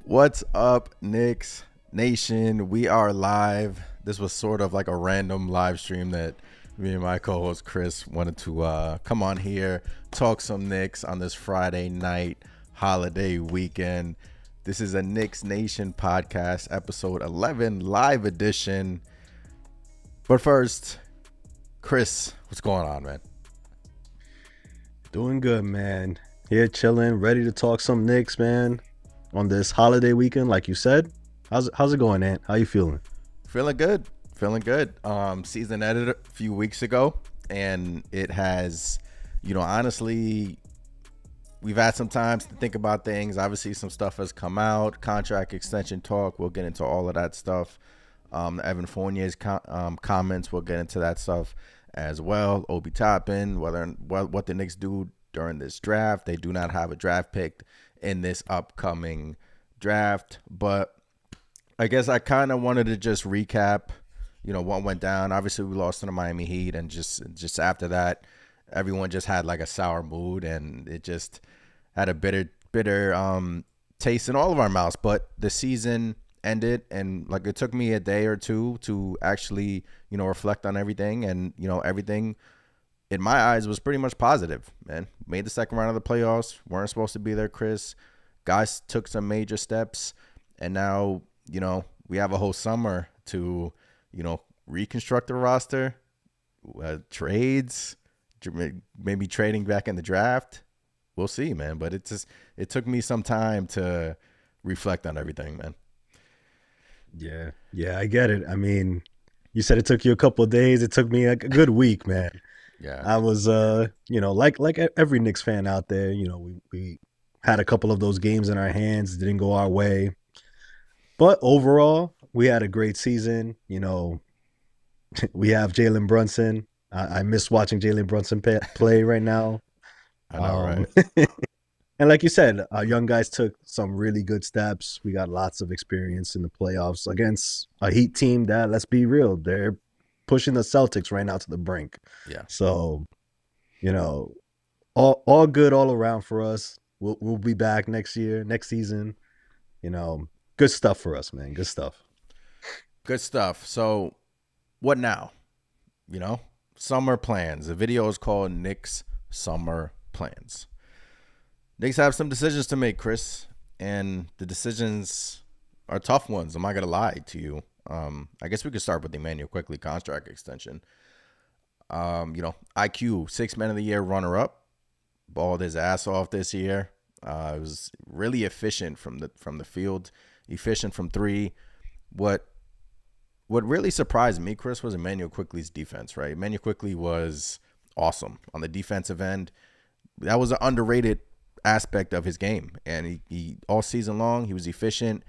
What's up, Knicks Nation? We are live. This was sort of like a random live stream that me and my co-host Chris wanted to come on here, talk some Knicks on this Friday night holiday weekend. This is a KnicksNation podcast, episode 11, live edition. But first, Chris, what's going on, man? Doing good, man. Here chilling, ready to talk some Knicks, man. On this holiday weekend, like you said. How's it going, Ant? How you feeling? Feeling good. Feeling good. Season ended a few weeks ago, and it has, honestly, we've had some time to think about things. Obviously, some stuff has come out. Contract extension talk. We'll get into all of that stuff. Evan Fournier's comments. We'll get into that stuff as well. Obi Toppin, what the Knicks do during this draft. They do not have a draft pick in this upcoming draft, but I guess I kind of wanted to just recap, what went down. Obviously, we lost to the Miami Heat, and just after that, everyone just had like a sour mood, and it just had a bitter taste in all of our mouths. But the season ended, and like it took me a day or two to actually, reflect on everything, and everything in my eyes was pretty much positive, man. Made the second round of the playoffs. Weren't supposed to be there, Chris. Guys took some major steps, and now, we have a whole summer to, reconstruct the roster, trades, maybe trading back in the draft. We'll see, man. But it took me some time to reflect on everything, man. Yeah, I get it. I mean, you said it took you a couple of days. It took me like a good week, man. Yeah. I was, like every Knicks fan out there, we had a couple of those games in our hands, didn't go our way. But overall, we had a great season. We have Jalen Brunson. I miss watching Jalen Brunson play right now. I know, right? And like you said, our young guys took some really good steps. We got lots of experience in the playoffs against a Heat team that, let's be real, they're pushing the Celtics right now to the brink. Yeah. So, all good all around for us. We'll be back next season. Good stuff for us, man. Good stuff. Good stuff. So what now? Summer plans. The video is called Knicks Summer Plans. Knicks have some decisions to make, Chris, and the decisions are tough ones. I'm not going to lie to you. I guess we could start with the Emmanuel Quickley contract extension. IQ, 6 Man of the Year runner-up, balled his ass off this year. It was really efficient from the field, efficient from three. What really surprised me, Chris, was Emmanuel Quickley's defense, right? Emmanuel Quickley was awesome on the defensive end. That was an underrated aspect of his game, and he all season long he was efficient,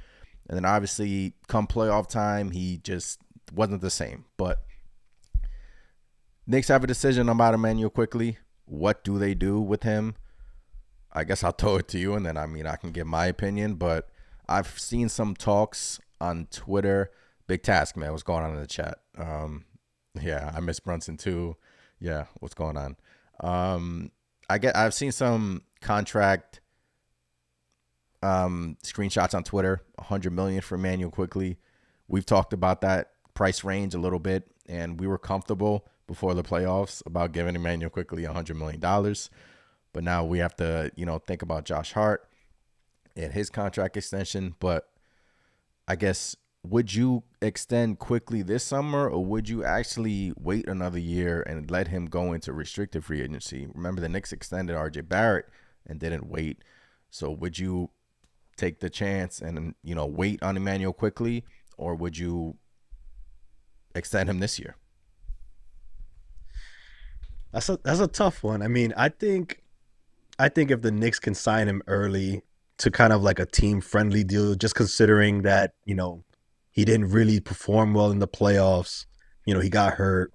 and then obviously come playoff time he just wasn't the same. But Knicks have a decision about Emmanuel Quickley. What do they do with him? I guess I'll throw it to you, and then I can give my opinion. But I've seen some talks on Twitter. Big task, man. What's going on in the chat? Yeah, I miss Brunson too. Yeah, what's going on? I've seen some contract screenshots on Twitter. $100 million for Emmanuel Quickley. We've talked about that price range a little bit, and we were comfortable before the playoffs about giving Emmanuel Quickley $100 million. But now we have to, think about Josh Hart and his contract extension. But I guess, would you extend Quickley this summer, or would you actually wait another year and let him go into restricted free agency? Remember, the Knicks extended RJ Barrett and didn't wait. So would you take the chance and, wait on Emmanuel Quickley, or would you extend him this year? That's a tough one. I mean, I think if the Knicks can sign him early to kind of like a team friendly deal, just considering that, he didn't really perform well in the playoffs. He got hurt.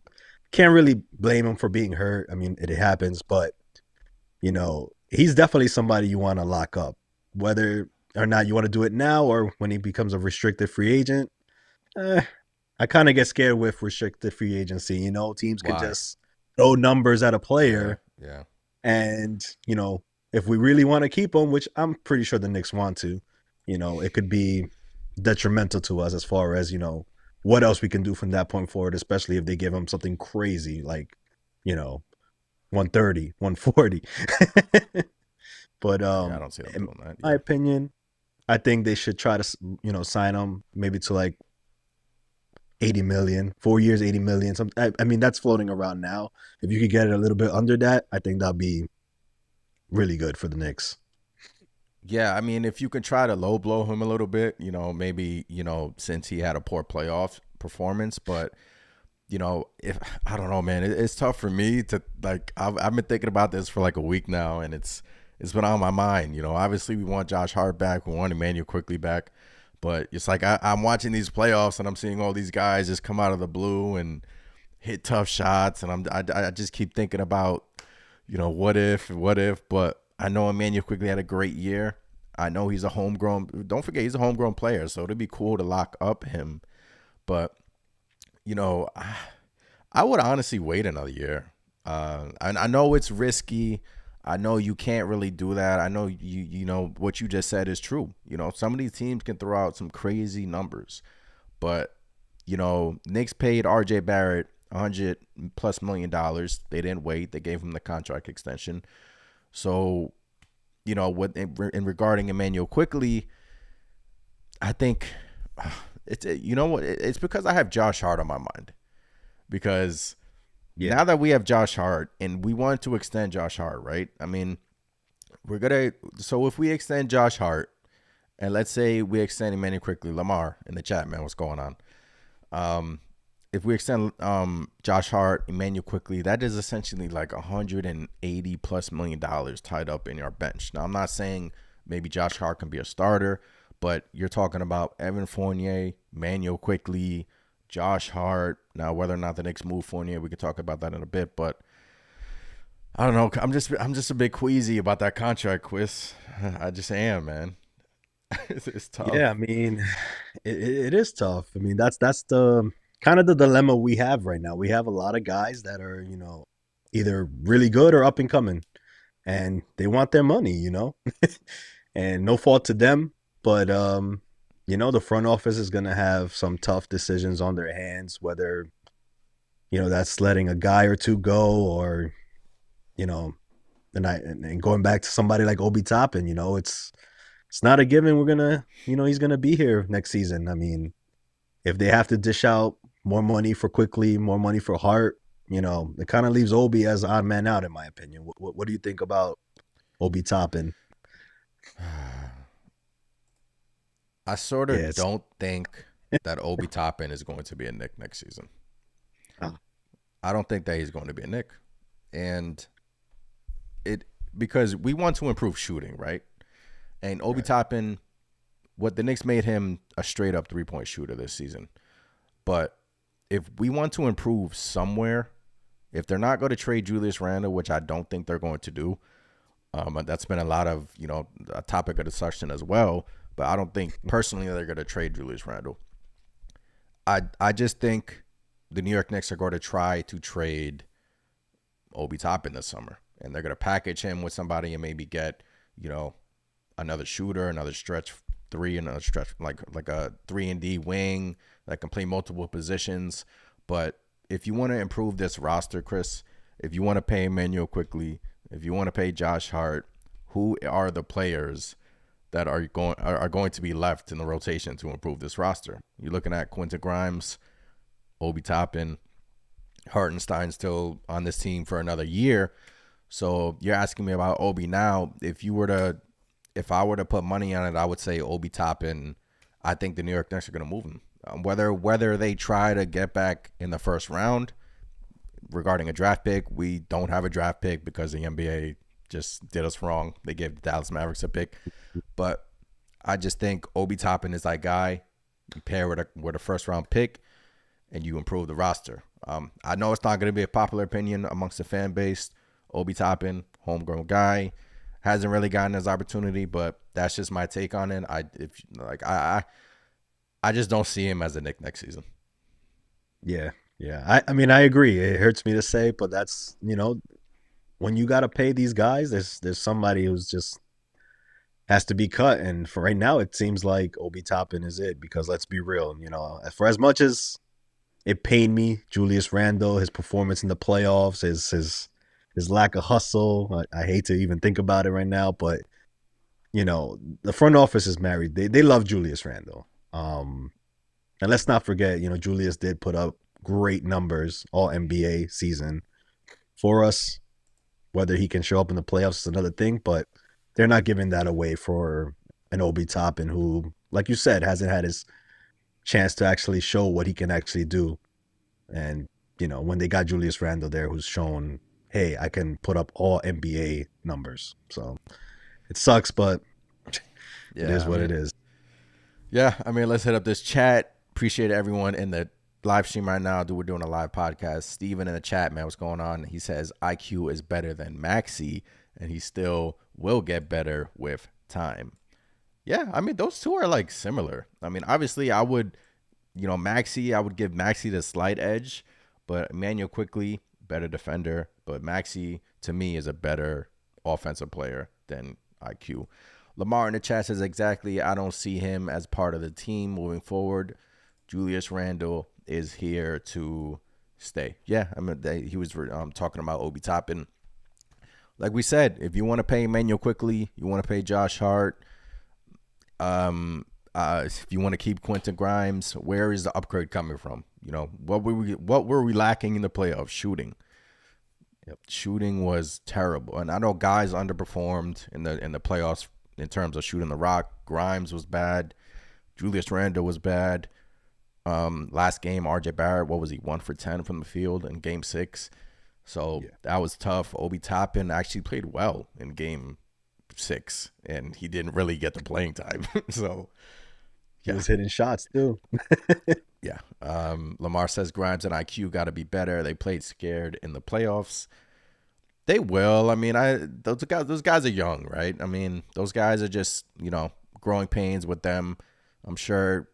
Can't really blame him for being hurt. I mean, it happens, but he's definitely somebody you want to lock up, whether or not you want to do it now or when he becomes a restricted free agent. I kind of get scared with restricted free agency. Teams can just throw numbers at a player. Yeah. And, if we really want to keep him, which I'm pretty sure the Knicks want to, it could be detrimental to us as far as, what else we can do from that point forward, especially if they give him something crazy like, you know, 130, 140. But Yeah, I don't see them in doing that. my Yeah. opinion, I think they should try to, sign him maybe to like 80 million, 4 years, 80 million. I mean, that's floating around now. If you could get it a little bit under that, I think that'd be really good for the Knicks. Yeah, I mean, if you can try to low blow him a little bit, maybe, since he had a poor playoff performance, but if I don't know, man, it's tough for me to like. I've been thinking about this for like a week now, and it's been on my mind. Obviously we want Josh Hart back, we want Emmanuel quickly back, but it's like I'm watching these playoffs and I'm seeing all these guys just come out of the blue and hit tough shots, and I just keep thinking about what if, but I know Emmanuel quickly had a great year. I know he's a homegrown. Don't forget he's a homegrown player, so it'd be cool to lock up him, but you know, I would honestly wait another year. And I know it's risky. I know you can't really do that. I know you know what you just said is true. Some of these teams can throw out some crazy numbers, but Knicks paid RJ Barrett 100+ million. They didn't wait. They gave him the contract extension. So, what in regarding Emmanuel quickly, I think it's what it's because I have Josh Hart on my mind. Because Yeah. now that we have Josh Hart and we want to extend Josh Hart, right? I mean, so if we extend Josh Hart and let's say we extend Emmanuel quickly, Lamar in the chat, man, what's going on? If we extend Josh Hart, Emmanuel quickly, that is essentially like $180+ million tied up in our bench. Now, I'm not saying maybe Josh Hart can be a starter, but you're talking about Evan Fournier, Emmanuel quickly, Josh Hart. Now, whether or not the Knicks move Fournier, we could talk about that in a bit. But I don't know. I'm just a bit queasy about that contract, Quiz. I just am, man. It's tough. Yeah, I mean, it is tough. I mean, that's the kind of the dilemma we have right now. We have a lot of guys that are, either really good or up and coming, and they want their money. And no fault to them, but the front office is gonna have some tough decisions on their hands, whether, that's letting a guy or two go, or, you know, and going back to somebody like Obi Toppin, it's not a given he's gonna be here next season. I mean, if they have to dish out more money for quickly, more money for Hart, it kind of leaves Obi as odd man out, in my opinion. What do you think about Obi Toppin? I sort Yeah, of it's don't think that Obi Toppin is going to be a Knick next season. uh, I don't think that he's going to be a Knick. And it because we want to improve shooting, right? And Obi right. Toppin, what the Knicks made him a straight up 3-point shooter this season. But if we want to improve somewhere, if they're not going to trade Julius Randle, which I don't think they're going to do, that's been a lot of, a topic of discussion as well. But I don't think personally they're going to trade Julius Randle. I just think the New York Knicks are going to try to trade Obi Toppin this summer. And they're going to package him with somebody and maybe get, another shooter, another stretch three, another stretch like a 3-and-D wing that can play multiple positions. But if you want to improve this roster, Chris, if you want to pay Emmanuel quickly, if you want to pay Josh Hart, who are the players that are going to be left in the rotation to improve this roster? You're looking at Quentin Grimes, Obi Toppin, Hartenstein still on this team for another year. So you're asking me about Obi now. If I were to put money on it, I would say Obi Toppin. I think the New York Knicks are going to move him. Whether they try to get back in the first round regarding a draft pick, we don't have a draft pick because the NBA just did us wrong. They gave the Dallas Mavericks a pick. But I just think Obi Toppin is that guy. You pair with a first round pick and you improve the roster. I know it's not going to be a popular opinion amongst the fan base. Obi Toppin, homegrown guy, hasn't really gotten his opportunity, but that's just my take on it. I just don't see him as a Knick next season. Yeah, yeah. I mean, I agree. It hurts me to say, but that's, when you got to pay these guys, there's somebody who's just has to be cut. And for right now, it seems like Obi Toppin is it, because let's be real, for as much as it pained me, Julius Randle, his performance in the playoffs, his lack of hustle. I hate to even think about it right now, but the front office is married. They love Julius Randle. And let's not forget, Julius did put up great numbers all NBA season for us. Whether he can show up in the playoffs is another thing, but they're not giving that away for an Obi Toppin who, like you said, hasn't had his chance to actually show what he can actually do. And, when they got Julius Randle there, who's shown, hey, I can put up all NBA numbers. So it sucks, but it is what it is. Yeah, let's hit up this chat. Appreciate everyone in the live stream right now. We're doing a live podcast. Steven in the chat, man, what's going on? He says IQ is better than Maxey, and he still will get better with time. Yeah, those two are like similar. Obviously I would, Maxey, I would give Maxey the slight edge, but Emmanuel Quickley, better defender. But Maxey, to me, is a better offensive player than IQ. Lamar in the chat says exactly, I don't see him as part of the team moving forward. Julius Randle is here to stay. Yeah, he was talking about Obi Toppin. Like we said, if you want to pay Emmanuel Quickley, you want to pay Josh Hart, if you want to keep Quentin Grimes, where is the upgrade coming from? What were we lacking in the playoffs? Shooting. Yep. Shooting was terrible, and I know guys underperformed in the playoffs in terms of shooting the rock. Grimes was bad. Julius Randle was bad. Last game, RJ Barrett, what was he, 1 for 10 from the field in Game 6? So that was tough. Obi Toppin actually played well in Game 6, and he didn't really get the playing time. So he was hitting shots too. Yeah. Lamar says Grimes and IQ got to be better. They played scared in the playoffs. They will. Those guys are young, right? Those guys are just, growing pains with them. I'm sure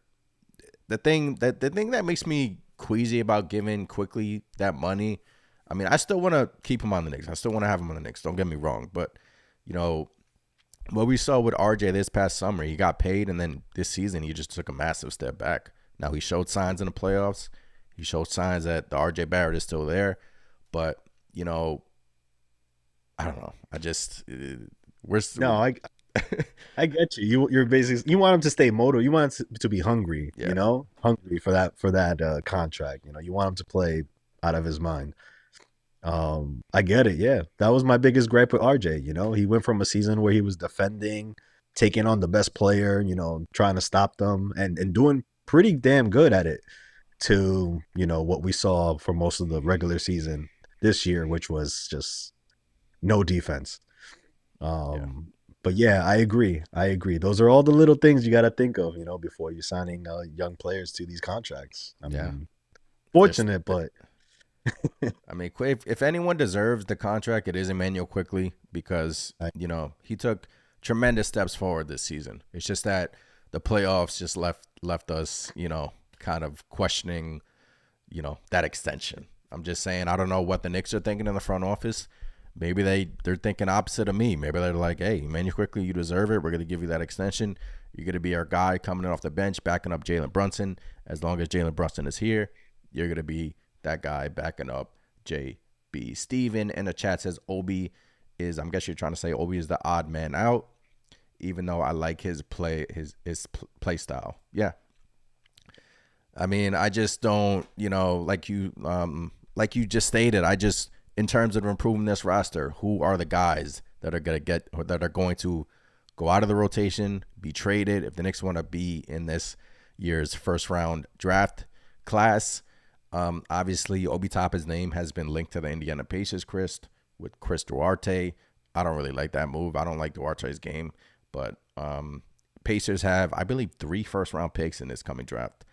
the thing that makes me queasy about giving Quickley that money, I still want to keep him on the Knicks. I still want to have him on the Knicks. Don't get me wrong. But, what we saw with RJ this past summer, he got paid, and then this season he just took a massive step back. Now, he showed signs in the playoffs. He showed signs that the RJ Barrett is still there. But, I don't know. I get you. You're basically, you want him to stay motivated. You want him to be hungry. Yeah. Hungry for that contract. You want him to play out of his mind. I get it. Yeah, that was my biggest gripe with RJ. He went from a season where he was defending, taking on the best player, trying to stop them, and doing pretty damn good at it, to what we saw for most of the regular season this year, which was just no defense. But yeah, I agree. Those are all the little things you got to think of, before you're signing young players to these contracts. Fortunate, but if anyone deserves the contract, it is Emmanuel Quickley, because he took tremendous steps forward this season. It's just that the playoffs just left us, kind of questioning, that extension. I'm just saying, I don't know what the Knicks are thinking in the front office. Maybe they're thinking opposite of me. Maybe they're like, hey, Emmanuel Quickley, you deserve it. We're going to give you that extension. You're going to be our guy coming in off the bench, backing up Jalen Brunson. As long as Jalen Brunson is here, you're going to be that guy backing up JB. Steven in the chat says Obi is, I guess you're trying to say Obi is the odd man out, even though I like his play style. Yeah. I just don't, like you just stated, in terms of improving this roster, who are the guys that are going to go out of the rotation, be traded if the Knicks want to be in this year's first round draft class? Obviously, Obi Toppin's name has been linked to the Indiana Pacers, with Chris Duarte. I don't really like that move. I don't like Duarte's game, but Pacers have, I believe, 3 first-round picks in this coming draft.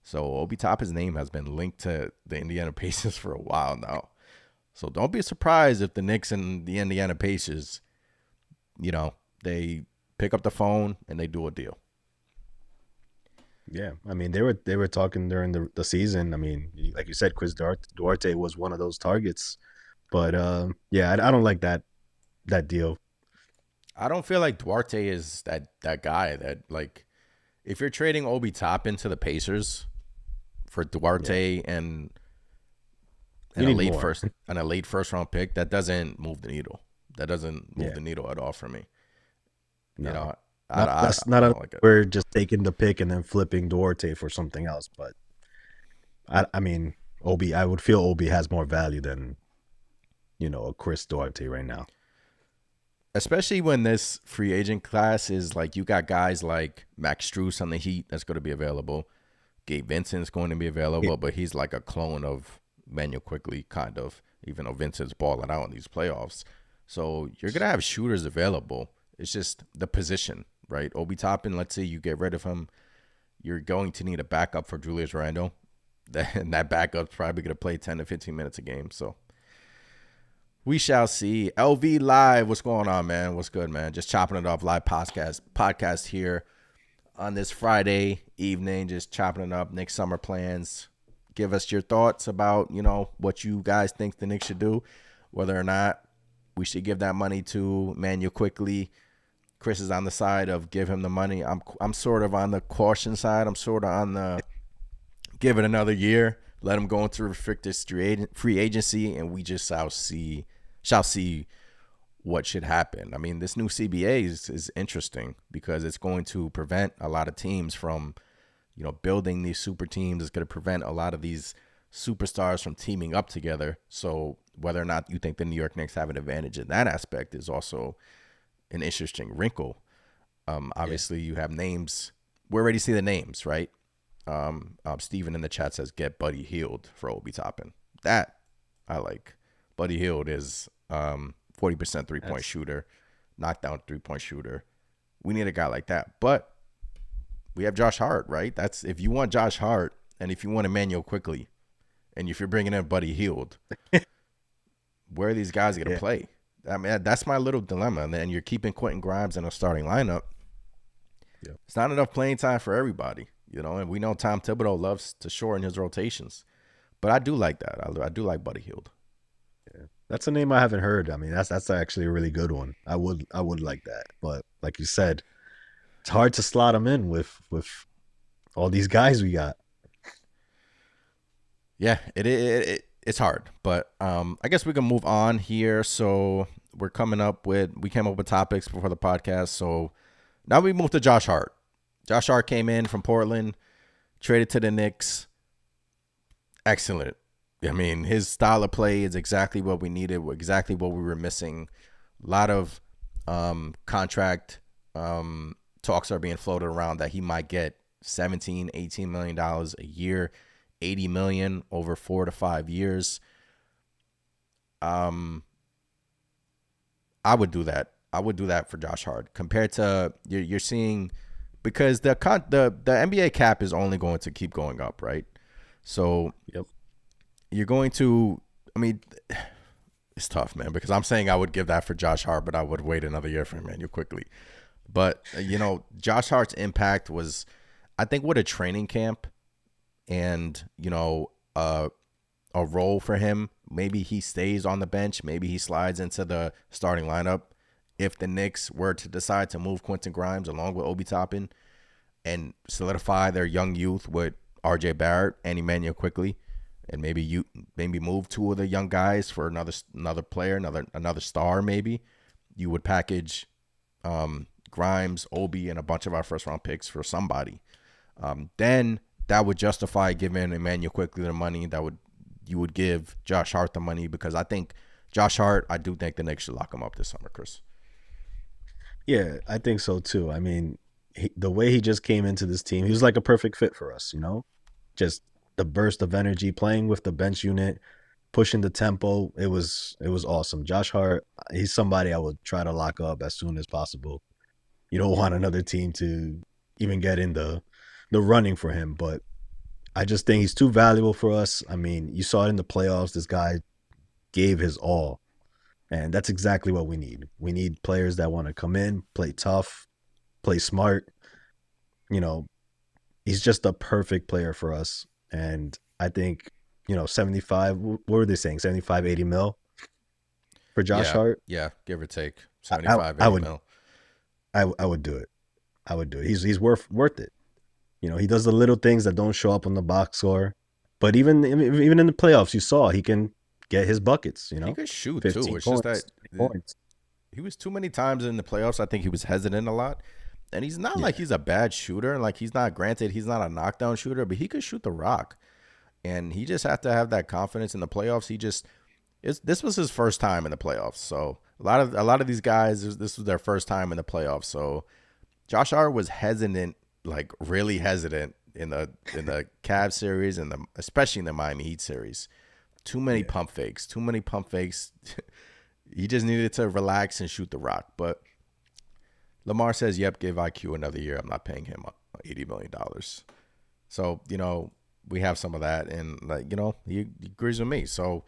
So Obi Toppin's name has been linked to the Indiana Pacers for a while now. So don't be surprised if the Knicks and the Indiana Pacers, they pick up the phone and they do a deal. Yeah, they were talking during the season. Like you said, Chris Duarte was one of those targets. But yeah, I don't like that deal. I don't feel like Duarte is that guy that, like, if you're trading Obi Toppin to the Pacers for Yeah, Duarte and we a need late more. first round pick, that doesn't move the needle. That doesn't move Yeah, the needle at all for me. You no, know, not that's not I a, don't like it. we're just taking the pick and then flipping Duarte for something else. But I mean, Obi, I would feel Obi has more value than a Chris Duarte right now. Especially when this free agent class is like, you got guys like Max Strus on the Heat that's going to be available. Gabe Vincent's going to be Yeah, available, but he's like a clone of Manuel Quickly, kind of, even though Vincent's balling out in these playoffs. So you're going to have shooters available. It's just the position, right? Obi Toppin, let's say you get rid of him, you're going to need a backup for Julius Randle. And that backup's probably going to play 10 to 15 minutes a game. So we shall see. LV Live, what's going on, man? What's good, man? Just chopping it off, live podcast here on this Friday evening, just chopping it up. Knicks summer plans. Give us your thoughts about, what you guys think the Knicks should do, whether or not we should give that money to Manuel Quickly. Chris is on the side of give him the money. I'm sort of on the caution side. I'm sort of on the give it another year, let him go into restricted free agency, and we just shall see what should happen. I mean, this new CBA is interesting because it's going to prevent a lot of teams from, building these super teams. It's going to prevent a lot of these superstars from teaming up together. So whether or not you think the New York Knicks have an advantage in that aspect is also an interesting wrinkle. yeah, Obviously, you have names. We already see the names, right? Steven in the chat says get Buddy Hield for Obi Toppin. That I like. Buddy Hield is 40% 3-point that's shooter, knockdown 3-point shooter. We need a guy like that. But we have Josh Hart, right? That's if you want Josh Hart and if you want Emmanuel Quickly, and if you're bringing in Buddy Hield, where are these guys going to yeah, play? I mean, that's my little dilemma. And then you're keeping Quentin Grimes in a starting lineup. yeah. It's not enough playing time for everybody, and we know Tom Thibodeau loves to shorten his rotations. But I do like that. I do like Buddy Hield. Yeah. That's a name I haven't heard. I mean, that's actually a really good one. I would like that, but like you said, it's hard to slot him in with all these guys we got. Yeah, it's hard, but I guess we can move on here. So we came up with topics before the podcast. So now we move to Josh Hart. Josh Hart came in from Portland, traded to the Knicks. Excellent. I mean, his style of play is exactly what we needed, exactly what we were missing. A lot of contract talks are being floated around that he might get $17-18 million a year, 80 million over 4 to 5 years. I would do that. I would do that for Josh Hart compared to you're seeing, because the NBA cap is only going to keep going up, right? So Yep. you're going to, I mean, it's tough, man, because I'm saying I would give that for Josh Hart, but I would wait another year for Emmanuel Quickly. But, Josh Hart's impact was, I think, with a training camp and, a role for him, maybe he stays on the bench. Maybe he slides into the starting lineup. If the Knicks were to decide to move Quentin Grimes along with Obi Toppin and solidify their young youth with RJ Barrett and Emmanuel Quickly, and maybe move two of the young guys for another player, another star, maybe you would package Grimes, Obi, and a bunch of our first round picks for somebody. Then that would justify giving Emmanuel Quickly the money. You would give Josh Hart the money, because I think Josh Hart, I do think the Knicks should lock him up this summer, Chris. Yeah, I think so too. I mean, the way he just came into this team, he was like a perfect fit for us, Just the burst of energy, playing with the bench unit, pushing the tempo. It was awesome. Josh Hart, he's somebody I would try to lock up as soon as possible. You don't want another team to even get in the running for him, but I just think he's too valuable for us. I mean, you saw it in the playoffs. This guy gave his all. And that's exactly what we need. We need players that want to come in, play tough, play smart. You know, he's just a perfect player for us. And I think, 75, what were they saying? 75, 80 mil for Josh Yeah, Hart? yeah, give or take I, I, 75, I 80 would mil. I would do it. I would do it. He's worth it. You know, he does the little things that don't show up on the box score. But even in the playoffs, you saw he can get his buckets, you He know, could shoot too. 15 It's just that points, 20 points. he was too many times in the playoffs. I think he was hesitant a lot. And he's not like Yeah. he's a bad shooter. Like he's not, granted, he's not a knockdown shooter, but he could shoot the rock. And he just had to have that confidence in the playoffs. This was his first time in the playoffs. So a lot of these guys, this was their first time in the playoffs. So Josh Hart was hesitant, like really hesitant in the Cavs series and especially in the Miami Heat series. Too many Yeah. pump fakes. Too many pump fakes. He just needed to relax and shoot the rock. But Lamar says, "Yep, give IQ another year. I'm not paying him $80 million." So we have some of that, and he agrees with me. So,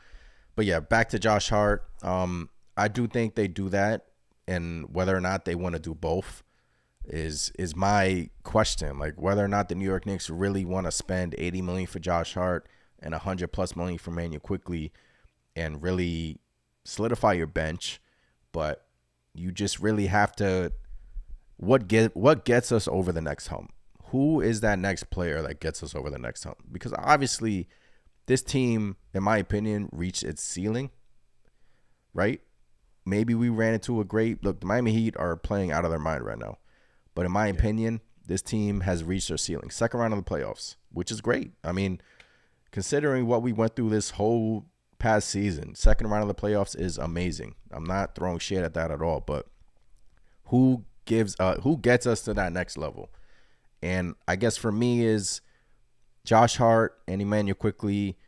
but yeah, back to Josh Hart. I do think they do that, and whether or not they want to do both is my question. Like whether or not the New York Knicks really want to spend $80 million for Josh Hart and $100+ million for Manuel quickly, and really solidify your bench, but you just really have to. What gets us over the next hump? Who is that next player that gets us over the next hump? Because obviously, this team, in my opinion, reached its ceiling, right? Maybe we ran into a great look. The Miami Heat are playing out of their mind right now, but in my opinion, this team has reached their ceiling. Second round of the playoffs, which is great. I mean, considering what we went through this whole past season, second round of the playoffs is amazing. I'm not throwing shade at that at all, but who gets us to that next level? And I guess for me is Josh Hart and Emmanuel quickly.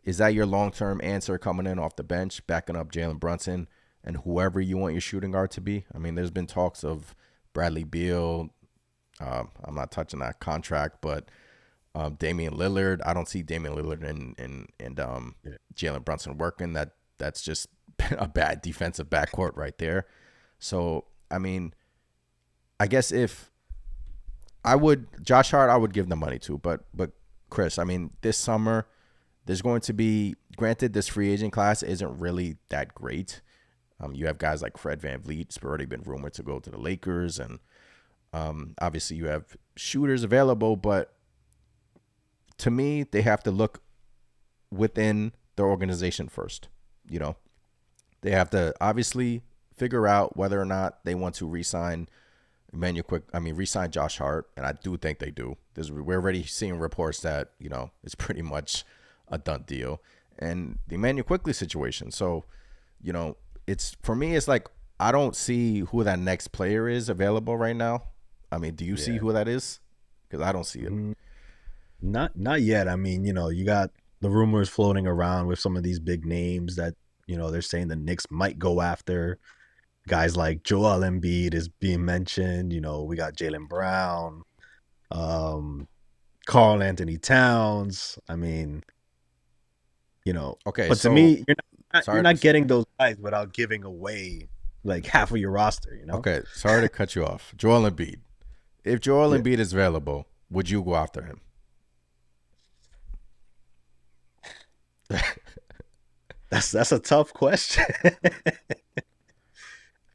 Is that your long-term answer coming in off the bench, backing up Jalen Brunson and whoever you want your shooting guard to be? I mean, there's been talks of Bradley Beal. I'm not touching that contract, but Damian Lillard. I don't see Damian Lillard and Jalen Brunson working. That's just a bad defensive backcourt right there. So, I mean, I guess if Josh Hart, I would give the money to, but Chris, I mean, this summer there's going to be, granted, this free agent class isn't really that great. You have guys like Fred VanVleet. It's already been rumored to go to the Lakers, and obviously you have shooters available, but to me, they have to look within their organization first. They have to obviously figure out whether or not they want to re-sign re-sign Josh Hart, and I do think they do. We're already seeing reports that it's pretty much a done deal, and the Emmanuel Quickly situation. So, it's for me, it's like I don't see who that next player is available right now. I mean, do you see who that is? Because I don't see it. Not yet. I mean, you got the rumors floating around with some of these big names that they're saying the Knicks might go after. Guys like Joel Embiid is being mentioned. We got Jaylen Brown, Karl Anthony Towns. I mean, Okay, but to so me, you're sorry. not getting those guys without giving away like half of your roster. Okay, sorry to cut you off. Joel Embiid. If Joel Embiid is available, would you go after him? That's a tough question.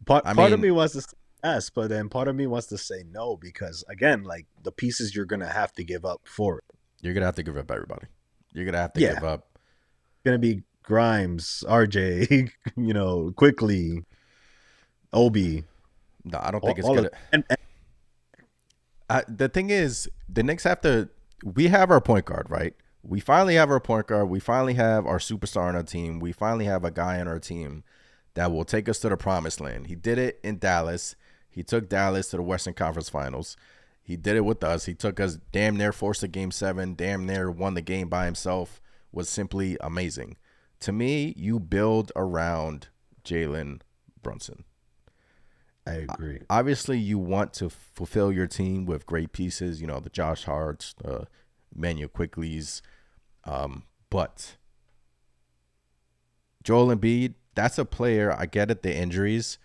Part of me wants to say yes, but then part of me wants to say no, because again, like the pieces you're gonna have to give up for it. You're gonna have to give up everybody. You're gonna have to give up. Gonna be Grimes, RJ, Quickly, Obi. No, I don't think it's gonna. The thing is, the Knicks have to. We have our point guard, right? We finally have our point guard. We finally have our superstar on our team. We finally have a guy on our team that will take us to the promised land. He did it in Dallas. He took Dallas to the Western Conference Finals. He did it with us. He took us damn near, forced a Game 7, damn near won the game by himself. Was simply amazing. To me, you build around Jalen Brunson. I agree. Obviously, you want to fulfill your team with great pieces, the Josh Harts, the Emmanuel Quicklys. But Joel Embiid, that's a player. I get it, the injuries,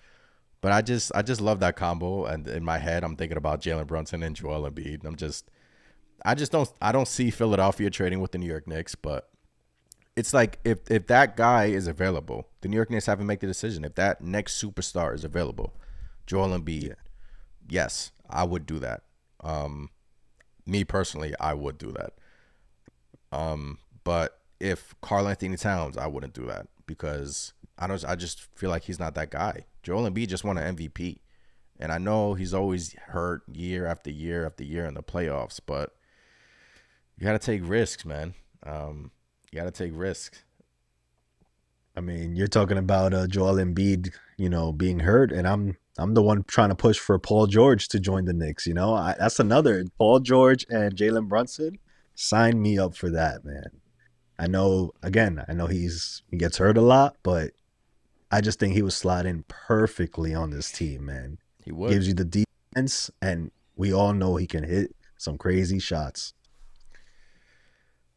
but I just love that combo. And in my head, I'm thinking about Jalen Brunson and Joel Embiid. I don't see Philadelphia trading with the New York Knicks, but it's like if that guy is available, the New York Knicks haven't made the decision. If that next superstar is available, Joel Embiid, yes, I would do that. Um, Me personally, I would do that. But if Karl Anthony Towns, I wouldn't do that because I just feel like he's not that guy. Joel Embiid just won an MVP, and I know he's always hurt year after year after year in the playoffs, but you got to take risks, man. You got to take risks. I mean, you're talking about Joel Embiid, being hurt, and I'm the one trying to push for Paul George to join the Knicks. That's another Paul George and Jalen Brunson. Sign me up for that, man. I know he gets hurt a lot, but I just think he would slide in perfectly on this team, man. He would. Gives you the defense, and we all know he can hit some crazy shots.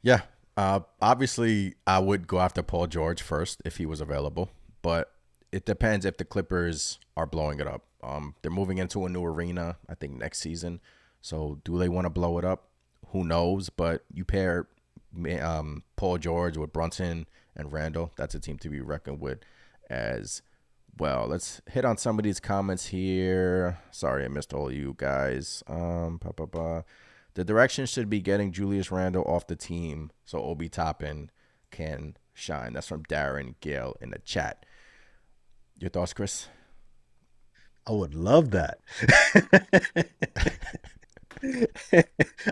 Yeah. Obviously, I would go after Paul George first if he was available, but it depends if the Clippers are blowing it up. They're moving into a new arena, I think, next season. So, do they want to blow it up? Who knows? But you pair Paul George with Brunson and Randall. That's a team to be reckoned with as well. Let's hit on some of these comments here. Sorry, I missed all of you guys. The direction should be getting Julius Randle off the team so Obi Toppin can shine. That's from Darren Gale in the chat. Your thoughts, Chris? I would love that.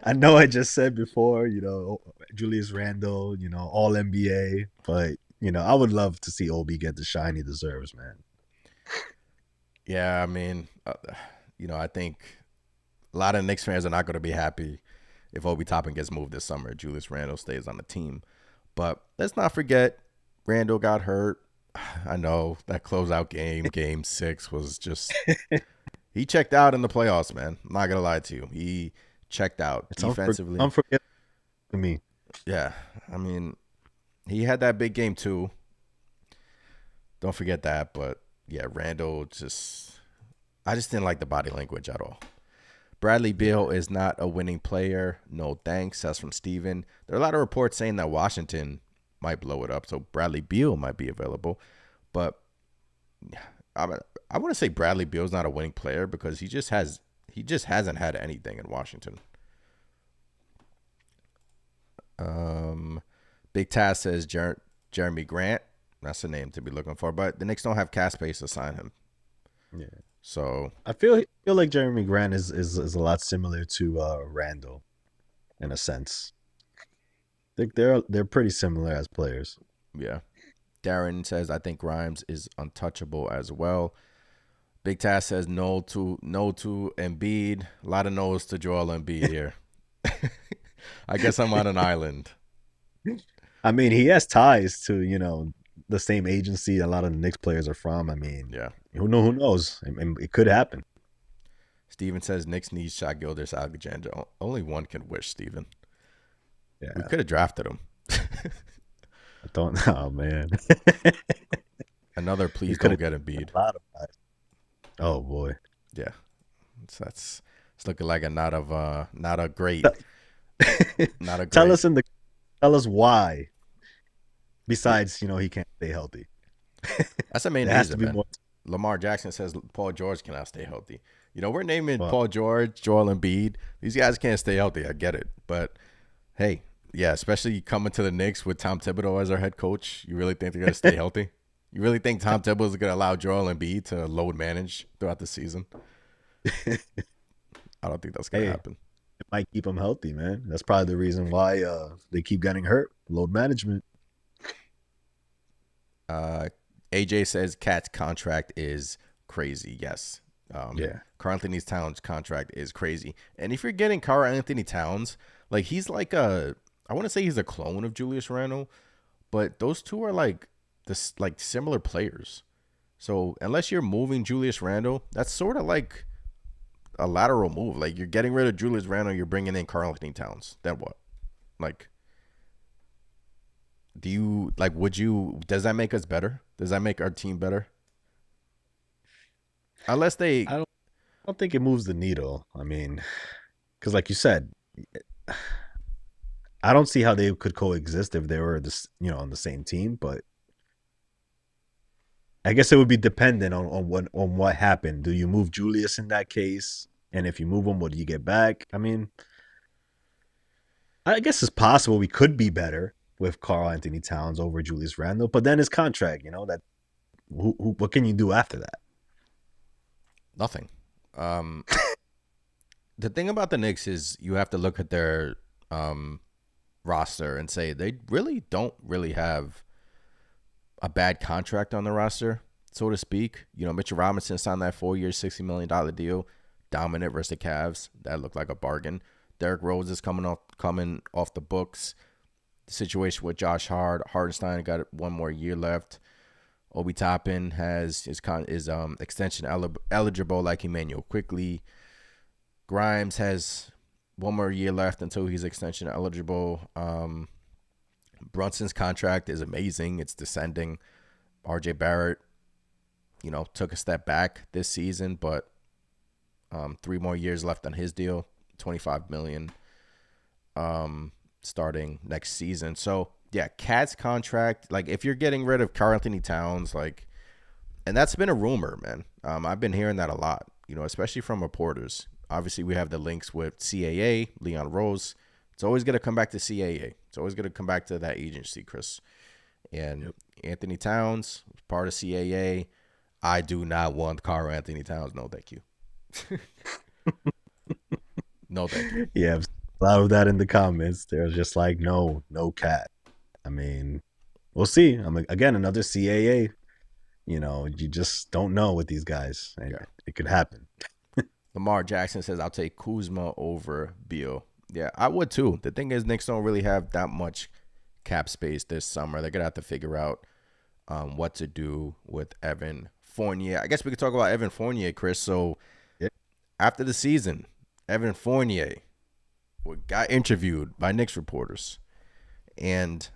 I know I just said before, Julius Randle, all NBA, but I would love to see Obi get the shine he deserves, man. Yeah, I mean, I think a lot of Knicks fans are not going to be happy if Obi Toppin gets moved this summer. Julius Randle stays on the team. But let's not forget, Randle got hurt. I know that closeout game 6, was just he checked out in the playoffs, man. I'm not going to lie to you. He checked out It's defensively. unforgettable to me. Yeah, I mean, he had that big game too. Don't forget that. But yeah, Randle I just didn't like the body language at all. Bradley Beal is not a winning player. No thanks. That's from Steven. There are a lot of reports saying that Washington might blow it up, so Bradley Beal might be available. But I want to say Bradley Beal's not a winning player because he just hasn't had anything in Washington. Big Taz says Jeremy Grant. That's the name to be looking for. But the Knicks don't have cap space to sign him. Yeah. So I feel like Jeremy Grant is a lot similar to Randall in a sense. I think they're pretty similar as players. yeah. Darren says I think Grimes is untouchable as well. Big Taz says no to Embiid. A lot of no's to Joel Embiid here. I guess I'm on an island. I mean, he has ties to the same agency a lot of the Knicks players are from. I mean, Yeah. who knows? I mean, it could happen. Steven says Knicks needs Shai Gilgeous-Alexander. Only one can wish, Steven. Yeah. We could have drafted him. I don't know, man. Another please don't get Embiid. A lot of guys. Oh boy. Yeah. It's looking like not a great Tell us why. Besides, he can't stay healthy. That's the main There has to reason, be man. more. Lamar Jackson says Paul George cannot stay healthy. We're naming Well, Paul George, Joel Embiid. These guys can't stay healthy. I get it. But, hey, yeah, especially coming to the Knicks with Tom Thibodeau as our head coach, you really think they're going to stay healthy? You really think Tom Thibodeau is going to allow Joel Embiid to load manage throughout the season? I don't think that's going to happen. it might keep them healthy, man. That's probably the reason why they keep getting hurt. Load management. AJ says Cat's contract is crazy. Yes. Yeah. Karl Anthony Towns' contract is crazy. And if you're getting Karl Anthony Towns, like he's like I want to say he's a clone of Julius Randle, but those two are like similar players. So unless you're moving Julius Randle, that's sort of like a lateral move. Like you're getting rid of Julius Randle, you're bringing in Karl Anthony Towns. Then what? Like, does that make us better? Does that make our team better? Unless they, I don't think it moves the needle. I mean, because like you said, I don't see how they could coexist if they were on the same team. But I guess it would be dependent on what happened. Do you move Julius in that case? And if you move him, what do you get back? I mean, I guess it's possible we could be better with Carl Anthony Towns over Julius Randle, but then his contract, that what can you do after that? Nothing. Um, the thing about the Knicks is you have to look at their roster and say they really don't really have a bad contract on the roster, so to speak. Mitchell Robinson signed that 4-year, $60 million deal, dominant versus the Cavs. That looked like a bargain. Derrick Rose is coming off the books. The situation with Josh Hartenstein got 1 more year left. Obi Toppin has his extension eligible like Emmanuel Quickly. Grimes has 1 more year left until he's extension eligible. Brunson's contract is amazing. It's descending. RJ Barrett, took a step back this season, but 3 more years left on his deal, $25 million starting next season. So, yeah, Cat's contract, like if you're getting rid of Karl Anthony Towns, like, and that's been a rumor, man. I've been hearing that a lot, especially from reporters. Obviously, we have the links with CAA, Leon Rose. It's always going to come back to CAA. It's always going to come back to that agency, Chris. And Anthony Towns, part of CAA. I do not want Karl Anthony Towns. No, thank you. No, thank you. Yeah, a lot of that in the comments. They're just like, no Cat. I mean, we'll see. Again, another CAA. You just don't know with these guys. Yeah. It could happen. Lamar Jackson says, I'll take Kuzma over Beal. Yeah, I would too. The thing is, Knicks don't really have that much cap space this summer. They're going to have to figure out what to do with Evan Fournier. I guess we could talk about Evan Fournier, Chris. So after the season, Evan Fournier got interviewed by Knicks reporters. And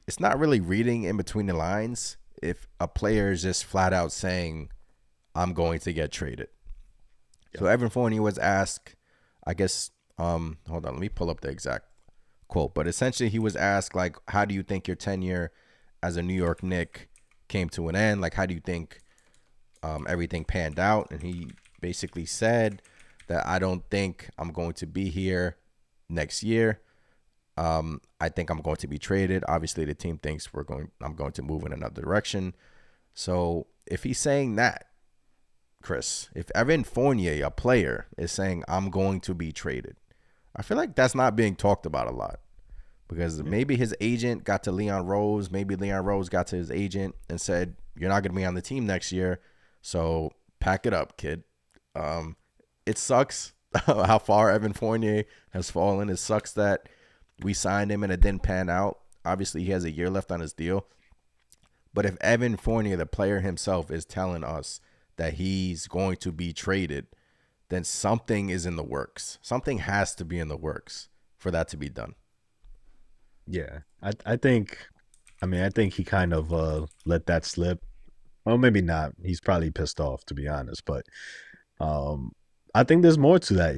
it's not really reading in between the lines if a player is just flat out saying, I'm going to get traded. So Evan Fournier was asked, I guess, hold on, let me pull up the exact quote. But essentially he was asked, like, how do you think your tenure as a New York Knick came to an end? Like, how do you think everything panned out? And he basically said that I don't think I'm going to be here next year. I think I'm going to be traded. Obviously, the team thinks I'm going to move in another direction. So if he's saying that, Chris, if Evan Fournier, a player, is saying I'm going to be traded, I feel like that's not being talked about a lot because maybe his agent got to Leon Rose. Maybe Leon Rose got to his agent and said, you're not going to be on the team next year. So pack it up, kid. It sucks how far Evan Fournier has fallen. It sucks that we signed him and it didn't pan out. Obviously, he has a year left on his deal. But if Evan Fournier, the player himself, is telling us that he's going to be traded, then something is in the works. Something has to be in the works for that to be done. Yeah, I think he kind of let that slip. Well, maybe not. He's probably pissed off, to be honest. But I think there's more to that.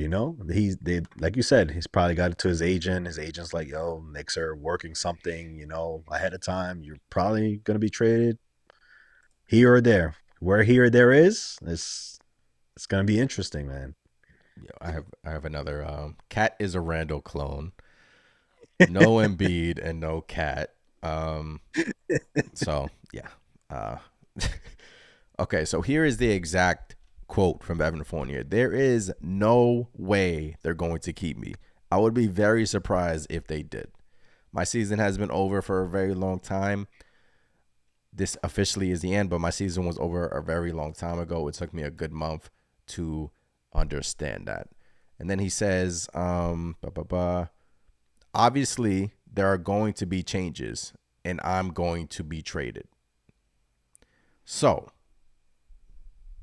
They like you said, he's probably got it to his agent. His agent's like, "Yo, Knicks are working something, ahead of time. You're probably gonna be traded here or there. Where here or there is, it's gonna be interesting, man." Yeah, I have another. Cat is a Randall clone. No Embiid and no Cat. So yeah. Okay, so here is the exact quote from Evan Fournier. There is no way they're going to keep me. I would be very surprised if they did. My season has been over for a very long time. This officially is the end, but my season was over a very long time ago. It took me a good month to understand that. And then he says, obviously, there are going to be changes, and I'm going to be traded. So,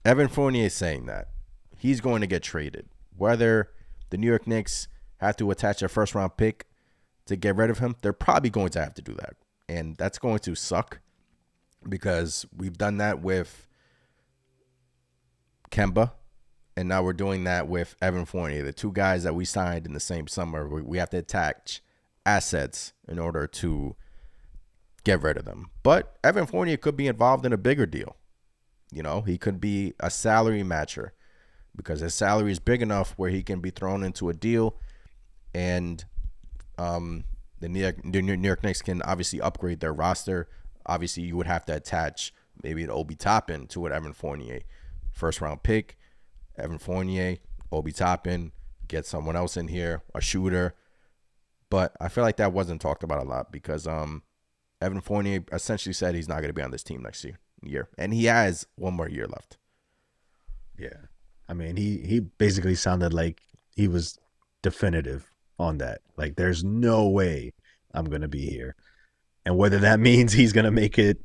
Evan Fournier is saying that he's going to get traded. Whether the New York Knicks have to attach a first-round pick to get rid of him, they're probably going to have to do that. And that's going to suck because we've done that with Kemba, and now we're doing that with Evan Fournier, the two guys that we signed in the same summer. We have to attach assets in order to get rid of them. But Evan Fournier could be involved in a bigger deal. You know, he could be a salary matcher because his salary is big enough where he can be thrown into a deal, and the New York Knicks can obviously upgrade their roster. Obviously, you would have to attach maybe an Obi Toppin to an Evan Fournier first round pick. Evan Fournier, Obi Toppin, get someone else in here, a shooter. But I feel like that wasn't talked about a lot because Evan Fournier essentially said he's not going to be on this team next year. And he has one more year left. Yeah. I mean, he basically sounded like he was definitive on that. Like, there's no way I'm going to be here. And whether that means he's going to make it,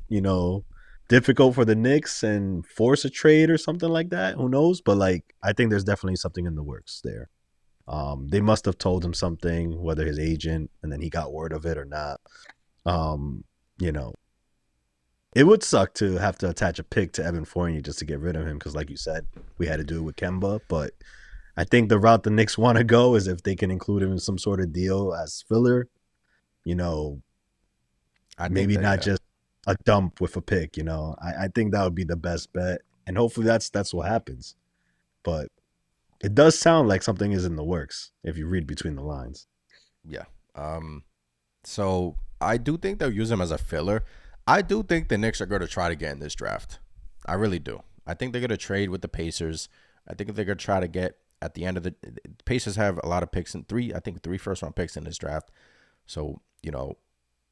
difficult for the Knicks and force a trade or something like that, who knows? But, like, I think there's definitely something in the works there. They must have told him something, whether his agent, and then he got word of it or not. It would suck to have to attach a pick to Evan Fournier just to get rid of him because, like you said, we had to do it with Kemba. But I think the route the Knicks want to go is if they can include him in some sort of deal as filler, maybe not just a dump with a pick. I think that would be the best bet, and hopefully that's what happens. But it does sound like something is in the works if you read between the lines. Yeah. So I do think they'll use him as a filler. I do think the Knicks are going to try to get in this draft. I really do. I think they're going to trade with the Pacers. I think they're going to try to get at the end of the Pacers have a lot of picks in three first round picks in this draft. So,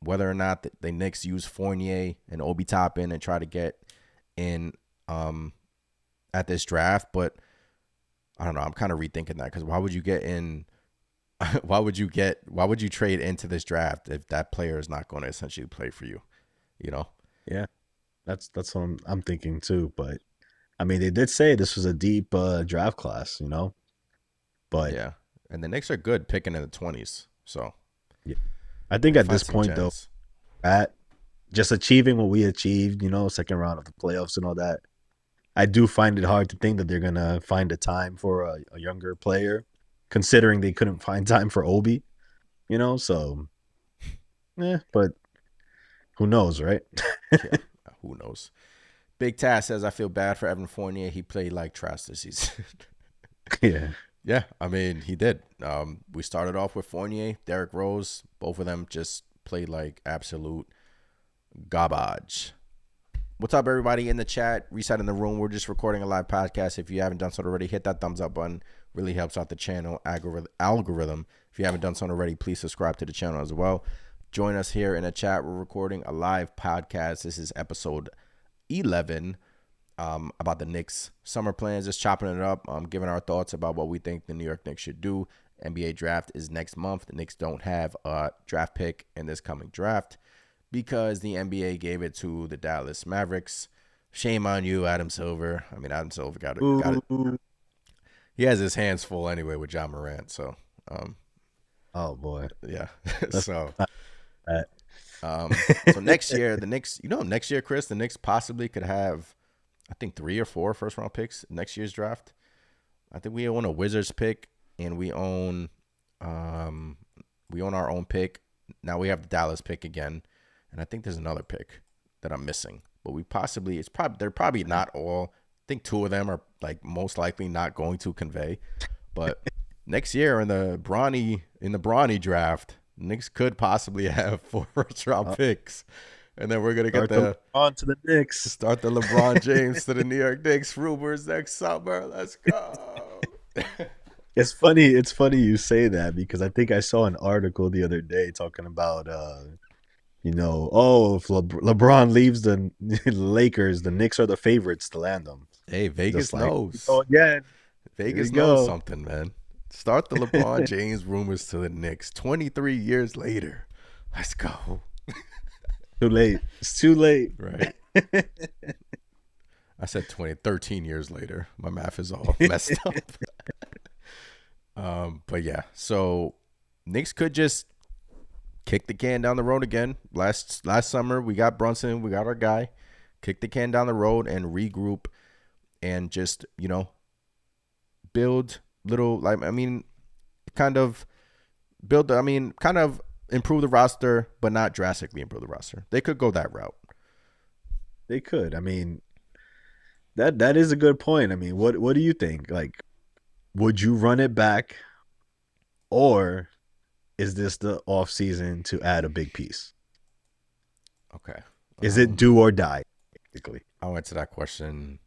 whether or not the Knicks use Fournier and Obi Toppin and try to get in at this draft, but I don't know. I'm kind of rethinking that because why would you get in? Why would you trade into this draft if that player is not going to essentially play for you? Yeah, that's what I'm thinking too. But I mean, they did say this was a deep draft class, But yeah, and the Knicks are good picking in the 20s. So yeah, I think at this point though, at just achieving what we achieved, second round of the playoffs and all that, I do find it hard to think that they're gonna find a time for a younger player, considering they couldn't find time for Obi, So, but who knows, right? Yeah, who knows? Big Tass says, I feel bad for Evan Fournier. He played like trash this season. Yeah. Yeah, I mean, he did. We started off with Fournier, Derrick Rose. Both of them just played like absolute garbage. What's up, everybody in the chat? Reset in the room. We're just recording a live podcast. If you haven't done so already, hit that thumbs up button. Really helps out the channel algorithm. If you haven't done so already, please subscribe to the channel as well. Join us here in the chat. We're recording a live podcast. This is episode 11 about the Knicks summer plans. Just chopping it up, giving our thoughts about what we think the New York Knicks should do. NBA draft is next month. The Knicks don't have a draft pick in this coming draft because the NBA gave it to the Dallas Mavericks. Shame on you, Adam Silver. I mean, Adam Silver got it. He has his hands full anyway with John Morant. So, oh boy, yeah. So next year, the Knicks, next year, Chris, the Knicks possibly could have, I think 3 or 4 first round picks next year's draft. I think we own a Wizards pick and we own our own pick. Now we have the Dallas pick again. And I think there's another pick that I'm missing, but they're probably not all. I think 2 of them are like most likely not going to convey, but next year in the Bronny draft, Knicks could possibly have 4 first round picks, and then we're gonna get on to the Knicks. Start the LeBron James to the New York Knicks rumors next summer. Let's go. It's funny you say that because I think I saw an article the other day talking about if LeBron leaves the Lakers, the Knicks are the favorites to land them. Hey, Vegas knows. Oh yeah, Vegas knows something, man. Start the LeBron James rumors to the Knicks 23 years later. Let's go. Too late. It's too late. Right. I said 13 years later. My math is all messed up. But yeah, so Knicks could just kick the can down the road again. Last summer, we got Brunson. We got our guy. Kick the can down the road and regroup and just, build little, kind of improve the roster, but not drastically improve the roster. They could go that route. They could. I mean, that is a good point. I mean, what do you think? Like, would you run it back, or is this the off season to add a big piece? Okay. Is it do or die, basically? I'll answer that question.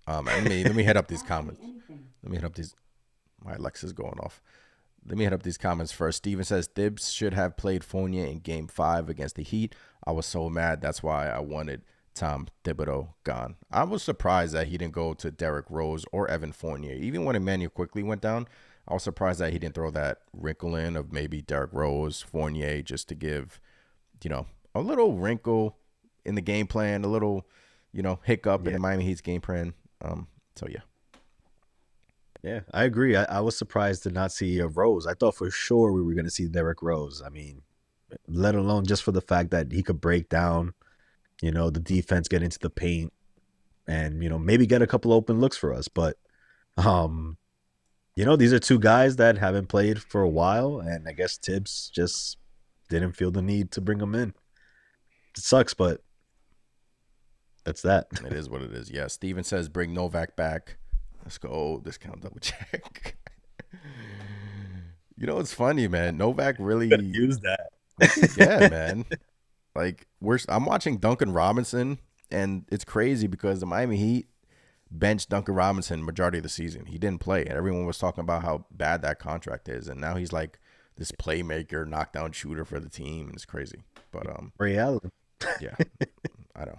Let me head up these comments. Let me head up these. My Alexa's going off. Let me hit up these comments first. Steven says Thibs should have played Fournier in Game 5 against the Heat. I was so mad. That's why I wanted Tom Thibodeau gone. I was surprised that he didn't go to Derrick Rose or Evan Fournier. Even when Emmanuel quickly went down, I was surprised that he didn't throw that wrinkle in of maybe Derrick Rose, Fournier, just to give, a little wrinkle in the game plan, a little, hiccup in the Miami Heat's game plan. So, yeah. Yeah, I agree. I was surprised to not see a Rose. I thought for sure we were going to see Derrick Rose. I mean, let alone just for the fact that he could break down, the defense, get into the paint, and, maybe get a couple open looks for us. But, these are two guys that haven't played for a while, and I guess Tibbs just didn't feel the need to bring them in. It sucks, but that's that. It is what it is. Yeah, Steven says bring Novak back. Let's go. Discount double check. It's funny, man. Novak really use that. Yeah, man. Like I'm watching Duncan Robinson, and it's crazy because the Miami Heat benched Duncan Robinson majority of the season. He didn't play, and everyone was talking about how bad that contract is, and now he's like this playmaker, knockdown shooter for the team, and it's crazy. But reality. Yeah, I know.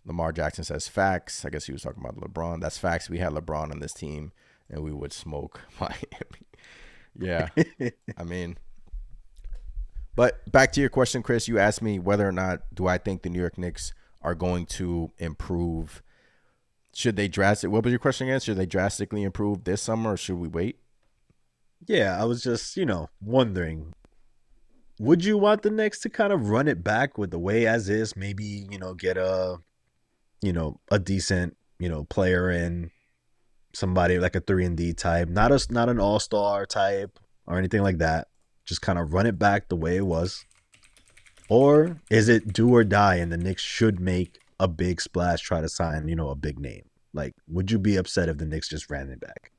Lamar Jackson says facts. I guess he was talking about LeBron. That's facts. We had LeBron on this team, and we would smoke Miami. Yeah, I mean, but back to your question, Chris. You asked me whether or not do I think the New York Knicks are going to improve. Should they drastically? What was your question again? Should they drastically improve this summer, or should we wait? Yeah, I was just wondering. Would you want the Knicks to kind of run it back with the way as is? Maybe get a decent, player in, somebody like a 3-and-D type, not an all-star type or anything like that. Just kind of run it back the way it was. Or is it do or die and the Knicks should make a big splash, try to sign, a big name? Like, would you be upset if the Knicks just ran it back?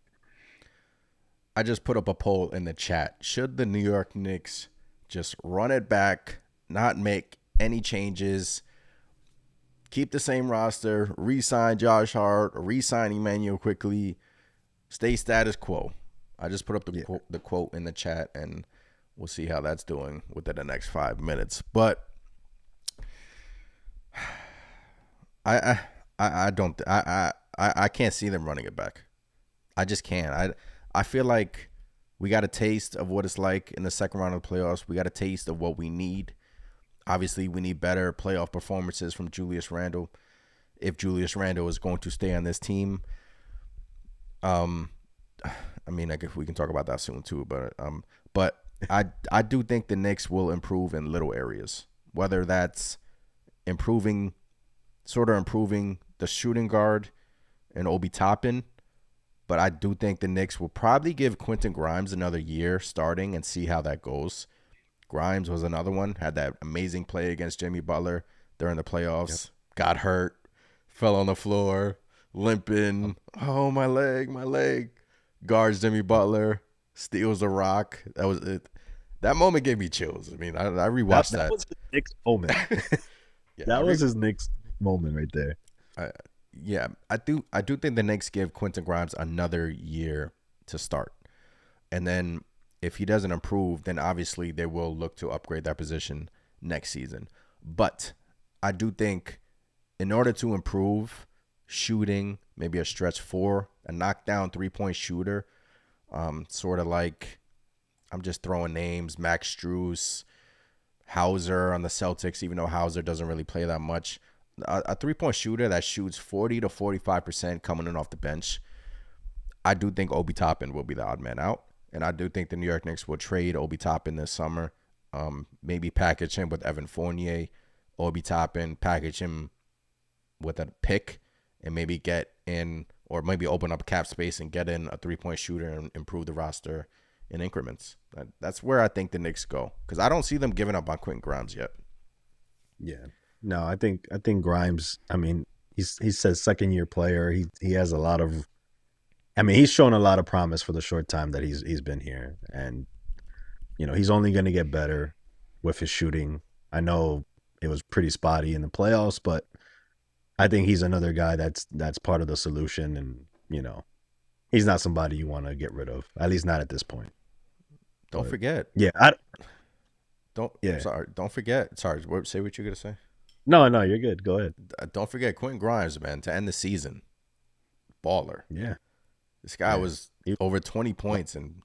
I just put up a poll in the chat. Should the New York Knicks just run it back, not make any changes, keep the same roster, re-sign Josh Hart, re-sign Emmanuel quickly, stay status quo? I just put up the quote in the chat, and we'll see how that's doing within the next 5 minutes. But I can't see them running it back. I just can't. I feel like we got a taste of what it's like in the second round of the playoffs. We got a taste of what we need. Obviously, we need better playoff performances from Julius Randle. If Julius Randle is going to stay on this team, I guess we can talk about that soon too. But I do think the Knicks will improve in little areas, whether that's improving the shooting guard and Obi Toppin. But I do think the Knicks will probably give Quentin Grimes another year starting and see how that goes. Grimes was another one, had that amazing play against Jimmy Butler during the playoffs. Yep. Got hurt, fell on the floor, limping. Oh, my leg. Guards Jimmy Butler, steals the rock. That was it. That moment gave me chills. I mean, I rewatched that. That was his Knicks moment. That was his Knicks moment right there. Yeah, I do think the Knicks give Quentin Grimes another year to start. And then if he doesn't improve, then obviously they will look to upgrade that position next season. But I do think in order to improve shooting, maybe a stretch four, a knockdown 3-point shooter, sort of like, I'm just throwing names, Max Strus, Hauser on the Celtics, even though Hauser doesn't really play that much. A 3-point shooter that shoots 40 to 45% coming in off the bench. I do think Obi Toppin will be the odd man out. And I do think the New York Knicks will trade Obi Toppin this summer. Maybe package him with Evan Fournier, Obi Toppin, package him with a pick, and maybe get in, or maybe open up cap space and get in a 3-point shooter and improve the roster in increments. That's where I think the Knicks go, because I don't see them giving up on Quentin Grimes yet. Yeah. No, I think Grimes, I mean, he says second year player. He has a lot of I mean, he's shown a lot of promise for the short time that he's been here. And, he's only gonna get better with his shooting. I know it was pretty spotty in the playoffs, but I think he's another guy that's part of the solution and, he's not somebody you want to get rid of, at least not at this point. Don't But forget. yeah, Don't. yeah. Sorry. Don't forget. Sorry. Say what you're gonna say. No, you're good. Go ahead. Don't forget Quentin Grimes, man. To end the season, baller. Yeah. This guy Yeah. was He- over 20 points in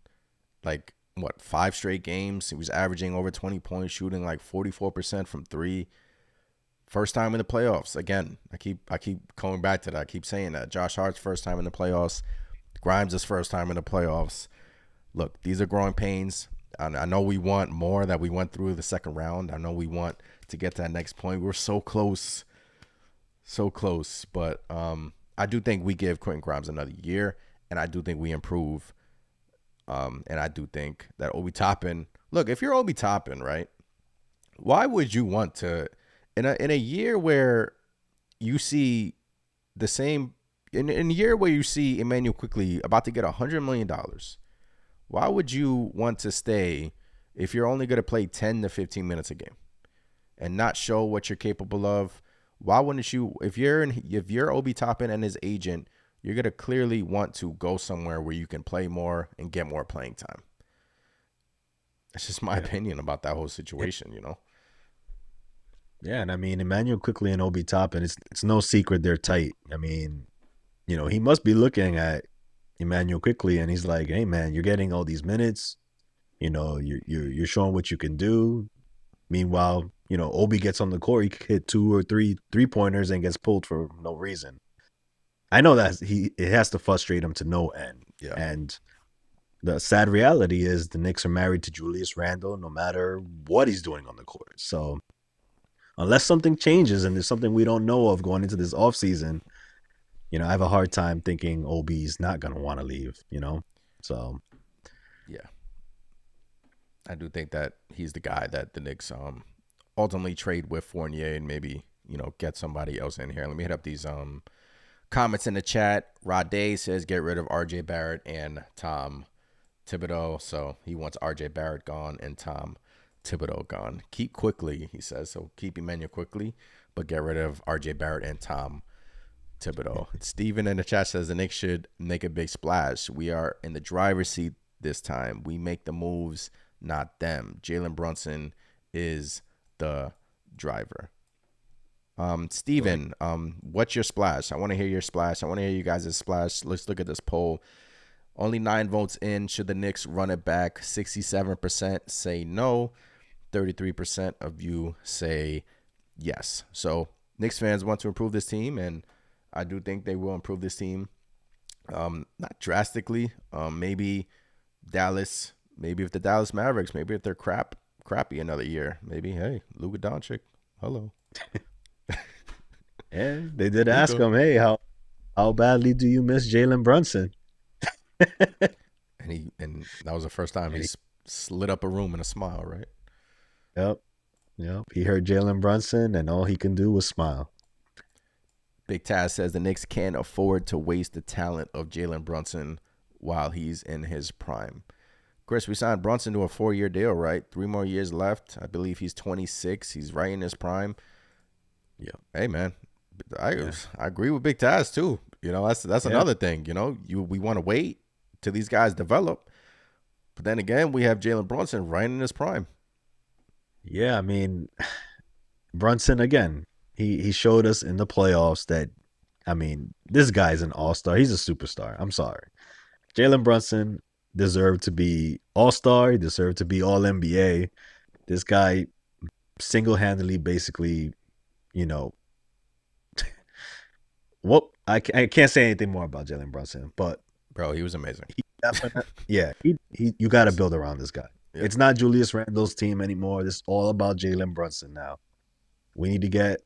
like what 5 straight games. He was averaging over 20 points, shooting like 44% from three. First time in the playoffs. Again, I keep going back to that. I keep saying that. Josh Hart's first time in the playoffs. Grimes' first time in the playoffs. Look, these are growing pains. I know we want more that we went through the second round. I know we want to get to that next point. We're so close. So close. But I do think we give Quentin Grimes another year, and I do think we improve. And I do think that Obi Toppin, look, if you're Obi Toppin, right, why would you want to, in a year where you see the same, in a year where you see Emmanuel Quickly about to get $100 million, why would you want to stay if you're only going to play 10 to 15 minutes a game and not show what you're capable of? Why wouldn't you, if you're Obi Toppin and his agent, you're going to clearly want to go somewhere where you can play more and get more playing time. That's just my opinion about that whole situation, Yeah, and I mean, Emmanuel Quickly and Obi Toppin, it's no secret they're tight. I mean, he must be looking at Emmanuel Quickly and he's like, "Hey man, you're getting all these minutes. You're showing what you can do." Meanwhile, Obi gets on the court, he could hit 2 or 3 3-pointers and gets pulled for no reason. I know that it has to frustrate him to no end. Yeah. And the sad reality is the Knicks are married to Julius Randle no matter what he's doing on the court. So unless something changes and there's something we don't know of going into this offseason, I have a hard time thinking Obi's not going to want to leave, So, yeah. I do think that he's the guy that the Knicks ultimately trade with Fournier and maybe, get somebody else in here. Let me hit up these comments in the chat. Rod Day says get rid of RJ Barrett and Tom Thibodeau. So he wants RJ Barrett gone and Tom Thibodeau gone. Keep Quickly, he says. So keep Emmanuel Quickly, but get rid of RJ Barrett and Tom Thibodeau. Steven in the chat says the Knicks should make a big splash. We are in the driver's seat this time. We make the moves, not them. Jalen Brunson is the driver. Steven, what's your splash? I want to hear your splash. I want to hear you guys' splash. Let's look at this poll. Only 9 votes in. Should the Knicks run it back? 67% say no. 33% of you say yes. So Knicks fans want to improve this team, and I do think they will improve this team. Not drastically. Maybe Dallas. Maybe if the Dallas Mavericks. Maybe if they're crappy another year. Maybe, hey, Luka Doncic. Hello. Yeah, they did ask him, "Hey, how badly do you miss Jalen Brunson?" and that was the first time he slid up a room in a smile, right? Yep. He heard Jalen Brunson, and all he can do was smile. Big Taz says the Knicks can't afford to waste the talent of Jalen Brunson while he's in his prime. Chris, we signed Brunson to a 4-year deal, right? 3 more years left. I believe he's 26. He's right in his prime. Yeah. Hey, man, I agree with Big Taz too. That's another thing. We want to wait till these guys develop, but then again, we have Jalen Brunson right in his prime. Yeah, I mean, Brunson again. He showed us in the playoffs that, I mean, this guy's an all-star. He's a superstar. I'm sorry. Jalen Brunson deserved to be all-star. He deserved to be all-NBA. This guy single-handedly basically, what I can't say anything more about Jalen Brunson, but bro, he was amazing. You got to build around this guy. Yeah. It's not Julius Randle's team anymore. This is all about Jalen Brunson now. We need to get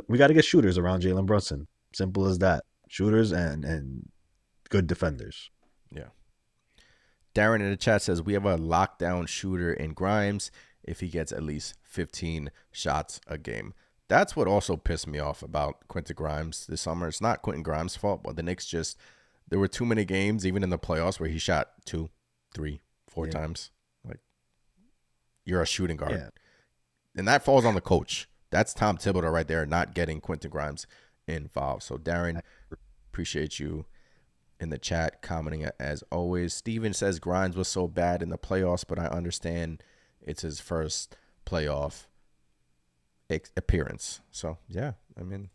we got to get shooters around Jalen Brunson. Simple as that. Shooters and good defenders. Yeah. Darren in the chat says we have a lockdown shooter in Grimes if he gets at least 15 shots a game. That's what also pissed me off about Quentin Grimes this summer. It's not Quentin Grimes' fault, but the Knicks just, there were too many games, even in the playoffs, where he shot 2, 3, 4 times. Like, you're a shooting guard. Yeah. And that falls on the coach. That's Tom Thibodeau right there, not getting Quentin Grimes involved. So, Darren, appreciate you in the chat commenting as always. Steven says Grimes was so bad in the playoffs, but I understand it's his first playoff appearance. So, yeah, I mean,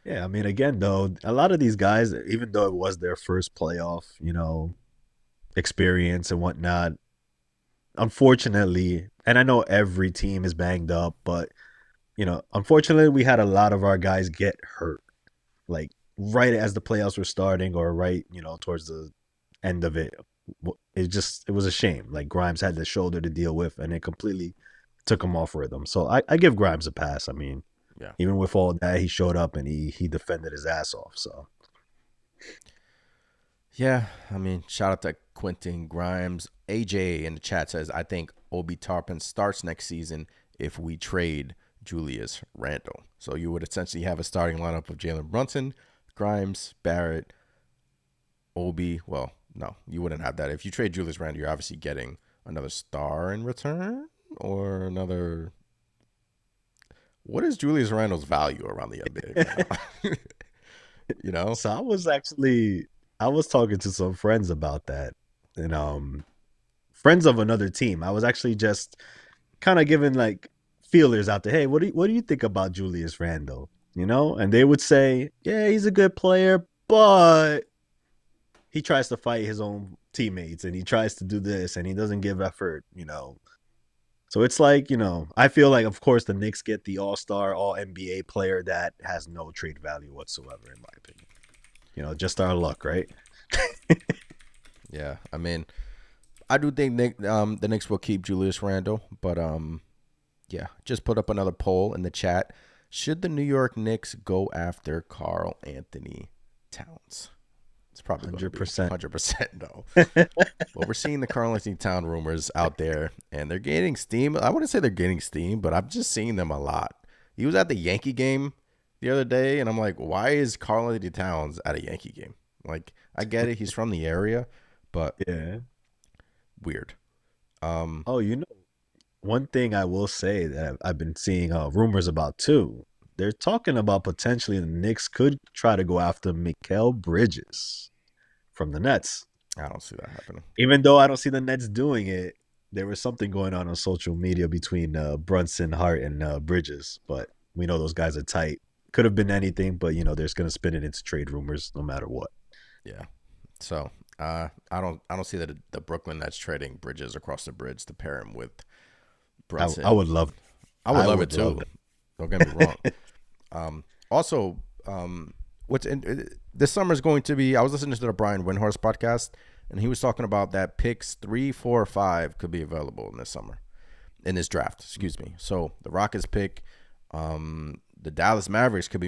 again, though, a lot of these guys, even though it was their first playoff, experience and whatnot, unfortunately, and I know every team is banged up, but, unfortunately, we had a lot of our guys get hurt, like right as the playoffs were starting or right, towards the end of it. It was a shame. Like, Grimes had the shoulder to deal with, and it completely took him off rhythm. So I give Grimes a pass. I mean, yeah. Even with all that, he showed up and he defended his ass off. So, yeah, I mean, shout out to Quentin Grimes. AJ in the chat says, I think Obi Toppin starts next season if we trade Julius Randle. So you would essentially have a starting lineup of Jalen Brunson, Grimes, Barrett, Obi. Well, no, you wouldn't have that. If you trade Julius Randle, you're obviously getting another star in return or another. What is Julius Randle's value around the NBA? So I was talking to some friends about that, and friends of another team. I was actually just kind of giving like feelers out there. Hey, what do you think about Julius Randle? And they would say, yeah, he's a good player, but he tries to fight his own teammates and he tries to do this and he doesn't give effort. So it's like, I feel like, of course, the Knicks get the all-star, all-NBA player that has no trade value whatsoever, in my opinion. Just our luck, right? Yeah, I mean, I do think the Knicks will keep Julius Randle, but yeah, just put up another poll in the chat. Should the New York Knicks go after Karl Anthony Towns? It's probably 100%. 100% no. Well, we're seeing the Karl Anthony Towns rumors out there, and they're gaining steam. I wouldn't say they're gaining steam, but I'm just seeing them a lot. He was at the Yankee game the other day, and I'm like, why is Karl Anthony Towns at a Yankee game? Like, I get it, he's from the area, but yeah, weird. One thing I will say that I've been seeing rumors about too. They're talking about potentially the Knicks could try to go after Mikal Bridges from the Nets. I don't see that happening. Even though I don't see the Nets doing it, there was something going on social media between Brunson, Hart, and Bridges. But we know those guys are tight. Could have been anything, but they're going to spin it into trade rumors no matter what. Yeah. So I don't see that the Brooklyn Nets trading Bridges across the bridge to pair him with Brunson. I would love. I would love it too. Don't get me wrong. Also, this summer is going to be. I was listening to the Brian Windhorst podcast, and he was talking about that picks 3, 4, 5 could be available in this draft. Excuse me. So the Rockets pick, the Dallas Mavericks could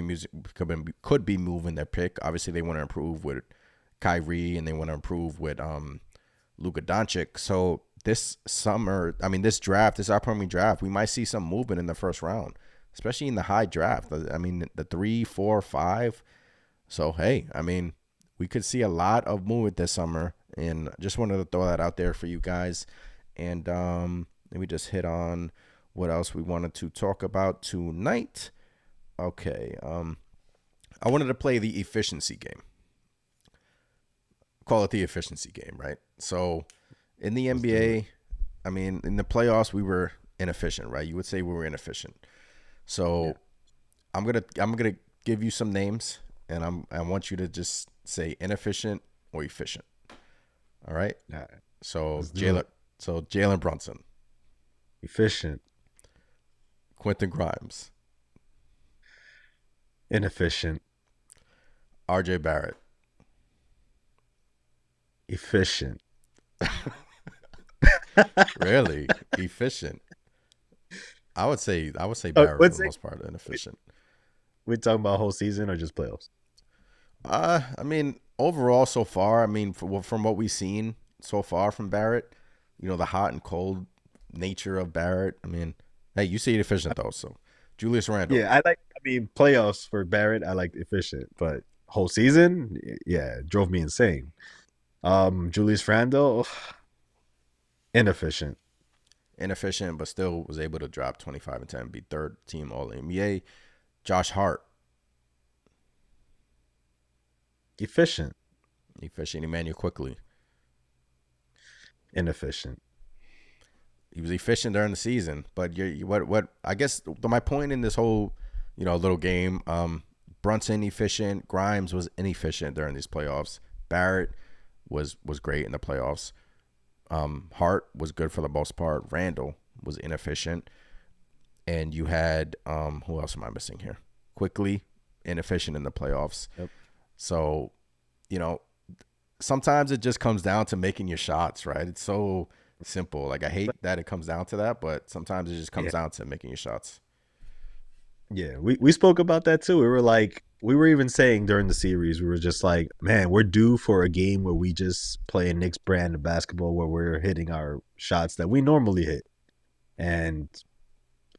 be moving their pick. Obviously, they want to improve with Kyrie, and they want to improve with Luka Doncic. So this summer, this upcoming draft, we might see some movement in the first round, especially in the high draft. The 3, 4, 5. So, hey, we could see a lot of movement this summer, and just wanted to throw that out there for you guys. And let me just hit on what else we wanted to talk about tonight. Okay, I wanted to play the efficiency game. Call it the efficiency game, right? So, in the NBA, in the playoffs, we were inefficient, right? You would say we were inefficient. So, yeah. I'm gonna give you some names, and I want you to just say inefficient or efficient. All right. All right. So Jalen Brunson, efficient. Quentin Grimes, inefficient. RJ Barrett, efficient. Really efficient. I would say Barrett for the most part inefficient. We're talking about whole season or just playoffs? Overall so far, from what we've seen so far from Barrett. The hot and cold nature of Barrett. I mean, hey, you see it efficient though. So Julius Randle. Yeah, I mean, playoffs for Barrett, I like efficient, but whole season, yeah, it drove me insane. Julius Randle, inefficient, Inefficient, but still was able to drop 25 and 10, be third team All NBA. Josh Hart, efficient, efficient. Emmanuel quickly. inefficient. He was efficient during the season, but what I guess my point in this whole little game, Brunson efficient, Grimes was inefficient during these playoffs. Barrett was great in the playoffs. Hart was good for the most part. Randall was inefficient, and you had who else am I missing here? Quickly inefficient in the playoffs. Yep. So, sometimes it just comes down to making your shots, right? It's so simple. Like, I hate that it comes down to that, but sometimes it just comes down to making your shots. Yeah, we spoke about that too. We were even saying during the series, we were just like, man, we're due for a game where we just play a Knicks brand of basketball where we're hitting our shots that we normally hit. And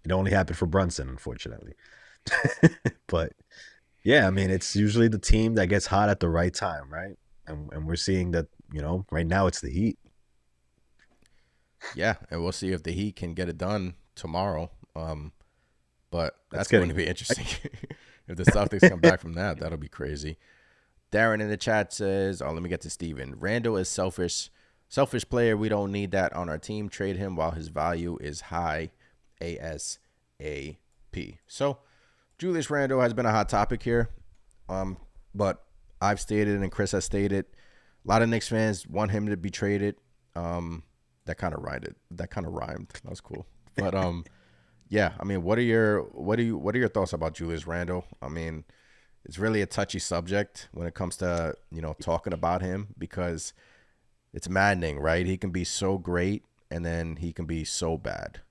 it only happened for Brunson, unfortunately. But yeah, I mean, it's usually the team that gets hot at the right time, right? And we're seeing that, right now it's the Heat. Yeah, and we'll see if the Heat can get it done tomorrow. But that's going to be interesting. If the Celtics come back from that, that'll be crazy. Darren in the chat says, let me get to Steven. Randall is selfish. Selfish player. We don't need that on our team. Trade him while his value is high. ASAP. So, Julius Randle has been a hot topic here. But I've stated and Chris has stated, a lot of Knicks fans want him to be traded. That kind of rhymed. That was cool. But yeah, I mean, what are your thoughts about Julius Randle? I mean, it's really a touchy subject when it comes to, talking about him, because it's maddening, right? He can be so great and then he can be so bad.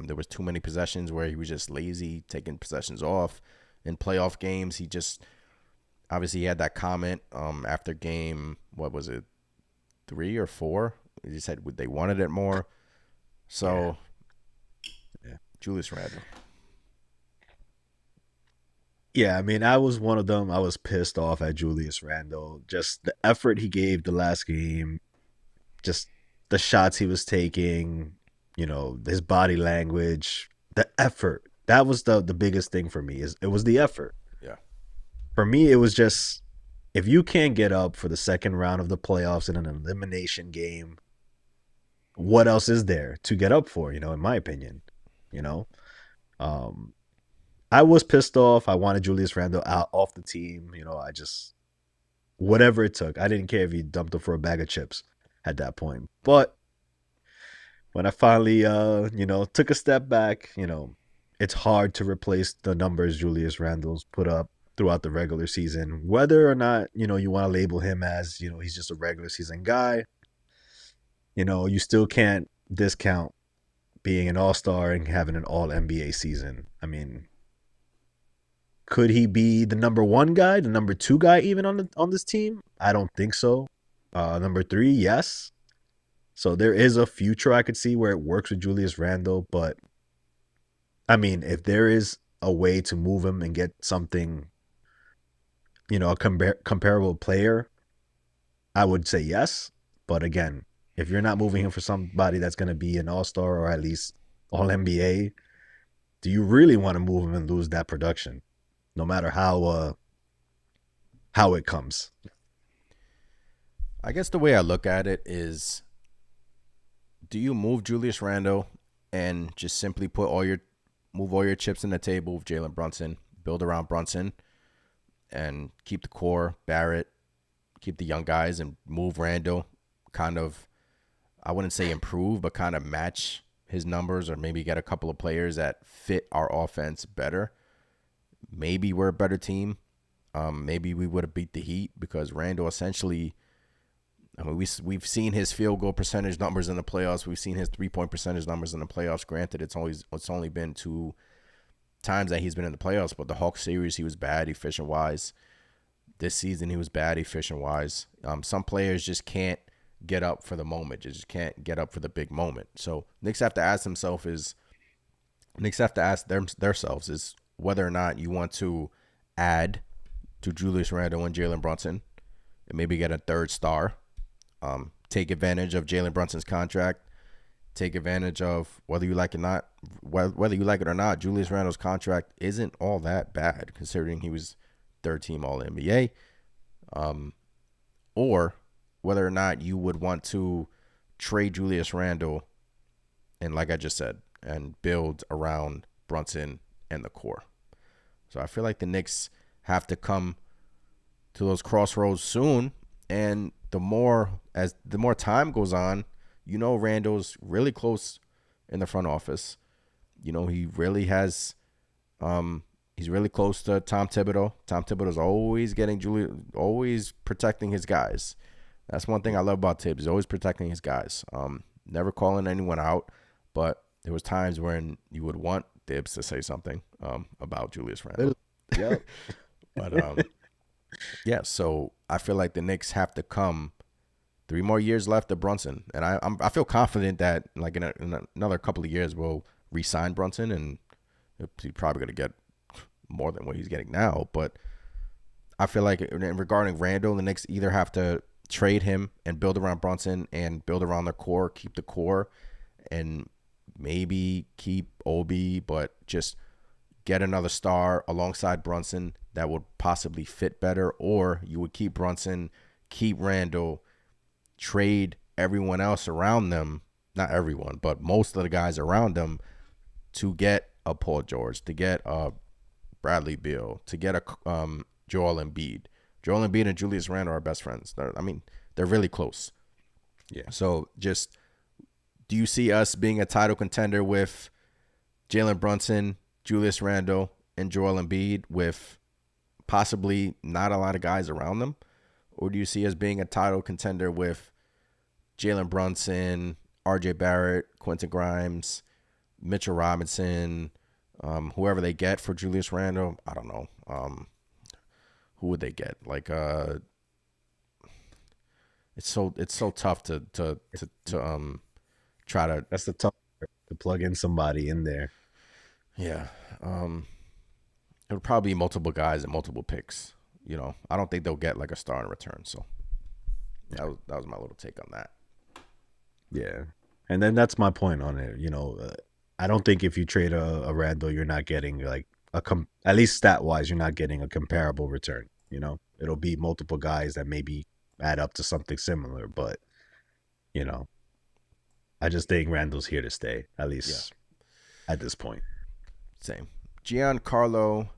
There was too many possessions where he was just lazy, taking possessions off. In playoff games, he had that comment after game, what was it, 3 or 4? He said they wanted it more. So, yeah. Julius Randle. Yeah, I mean, I was one of them. I was pissed off at Julius Randle. Just the effort he gave the last game, just the shots he was taking, his body language, the effort. That was the biggest thing for me. It was the effort. Yeah. For me, it was just, if you can't get up for the second round of the playoffs in an elimination game, what else is there to get up for, in my opinion, I was pissed off. I wanted Julius Randle out off the team. I just, whatever it took. I didn't care if he dumped him for a bag of chips at that point. But when I finally, took a step back, it's hard to replace the numbers Julius Randle's put up throughout the regular season. Whether or not, you want to label him as, he's just a regular season guy, you still can't discount being an all-star and having an all-NBA season. I mean, could he be the number 1 guy, the number 2 guy even on this team? I don't think so. Number 3, yes. So there is a future I could see where it works with Julius Randle, but I mean, if there is a way to move him and get something, a comparable player, I would say yes. But again, if you're not moving him for somebody that's going to be an all-star or at least all-NBA, do you really want to move him and lose that production? No matter how it comes. I guess the way I look at it is, do you move Julius Randle and just simply move all your chips in the table with Jalen Brunson, build around Brunson, and keep the core, Barrett, keep the young guys, and move Randle, kind of, I wouldn't say improve, but kind of match his numbers, or maybe get a couple of players that fit our offense better? Maybe we're a better team. Maybe we would have beat the Heat, because Randle essentially, I mean, we've seen his field goal percentage numbers in the playoffs. We've seen his 3-point percentage numbers in the playoffs. Granted, it's only been 2 times that he's been in the playoffs, but the Hawks series, he was bad efficient wise. This season, he was bad efficient wise. Some players just can't get up for the moment. You just can't get up for the big moment. So Knicks have to ask themselves is whether or not you want to add to Julius Randle and Jalen Brunson and maybe get a third star. Take advantage of Jalen Brunson's contract. Take advantage of whether you like it or not. Julius Randle's contract isn't all that bad considering he was third team All NBA. Or whether or not you would want to trade Julius Randle and, like I just said, and build around Brunson and the core. So I feel like the Knicks have to come to those crossroads soon. And the more time goes on, Randle's really close in the front office. He really has. He's really close to Tom Thibodeau. Tom Thibodeau's always protecting his guys. That's one thing I love about Tibbs. He's always protecting his guys. Never calling anyone out, but there was times when you would want Tibbs to say something about Julius Randle. Yep. But yeah, so I feel like the Knicks have to come. 3 more years left of Brunson, and I feel confident that like in another couple of years we'll re-sign Brunson, and he's probably going to get more than what he's getting now. But I feel like regarding Randle, the Knicks either have to trade him and build around Brunson and build around their core, keep the core, and maybe keep Obi, but just get another star alongside Brunson that would possibly fit better. Or you would keep Brunson, keep Randle, trade everyone else around them, not everyone, but most of the guys around them, to get a Paul George, to get a Bradley Beal, to get a Joel Embiid. Joel Embiid and Julius Randle are best friends. They're really close. Yeah. So just, do you see us being a title contender with Jalen Brunson, Julius Randle, and Joel Embiid with possibly not a lot of guys around them? Or do you see us being a title contender with Jalen Brunson, RJ Barrett, Quentin Grimes, Mitchell Robinson, whoever they get for Julius Randle? I don't know. Who would they get? Like it's so tough to try to. That's the tough part, to plug in somebody in there. Yeah. It would probably be multiple guys and multiple picks. I don't think they'll get like a star in return. So that was my little take on that. Yeah. And then that's my point on it. I don't think if you trade a Randle, you're not getting like at least stat wise, you're not getting a comparable return. It'll be multiple guys that maybe add up to something similar, but I just think Randle's here to stay, at least at this point. Same. Giancarlo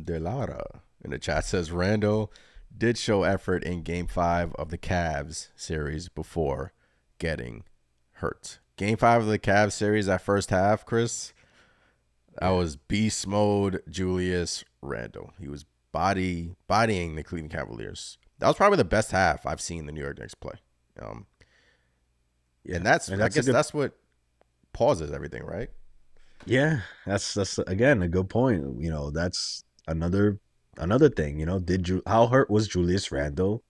De Lara in the chat says Randle did show effort in Game 5 of the Cavs series before getting hurt. Game 5 of the Cavs series, that first half, Chris, that was beast mode Julius Randle. He was bodying the Cleveland Cavaliers. That was probably the best half I've seen the New York Knicks play. And I guess that's what pauses everything, right? Yeah, that's again a good point. That's another thing. How hurt was Julius Randle?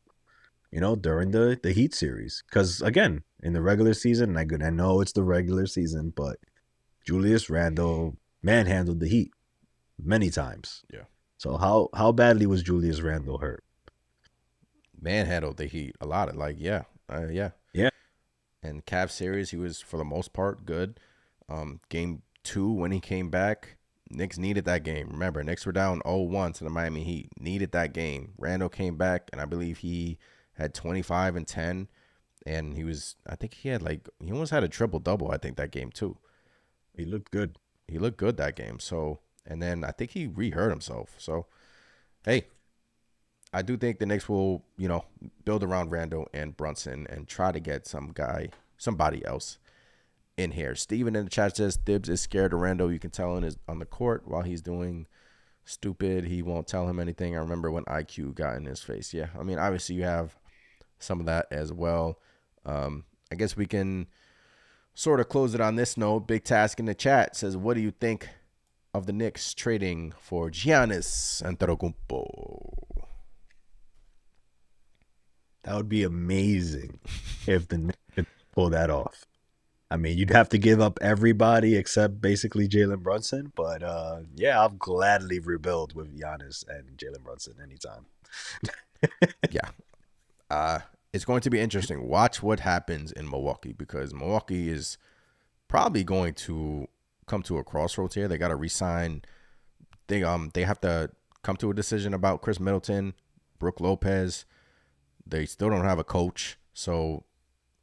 During the Heat series, because again in the regular season, I know it's the regular season, but Julius Randle manhandled the Heat many times. Yeah. So how badly was Julius Randle hurt? Manhandled the Heat a lot. Yeah. And Cavs series, he was for the most part good. Game 2 when he came back, Knicks needed that game. Remember, Knicks were down 0-1 to the Miami Heat. Needed that game. Randle came back, and I believe he had 25 and 10, and he almost had a triple-double, I think, that game too. He looked good. He looked good that game. So, and then I think he re-hurt himself. So, hey, I do think the Knicks will, build around Randle and Brunson and try to get somebody else in here. Steven in the chat says Thibs is scared of Randle. You can tell on the court while he's doing stupid. He won't tell him anything. I remember when IQ got in his face. Yeah, obviously you have some of that as well. I guess we can sort of close it on this note. Big Task in the chat says, what do you think of the Knicks trading for Giannis Antetokounmpo? That would be amazing if the Knicks could pull that off. I mean, you'd have to give up everybody except basically Jalen Brunson, but yeah, I'll gladly rebuild with Giannis and Jalen Brunson anytime. Yeah. It's going to be interesting. Watch what happens in Milwaukee, because Milwaukee is probably going to come to a crossroads here. They got to resign. They have to come to a decision about Chris Middleton, Brook Lopez. They still don't have a coach. So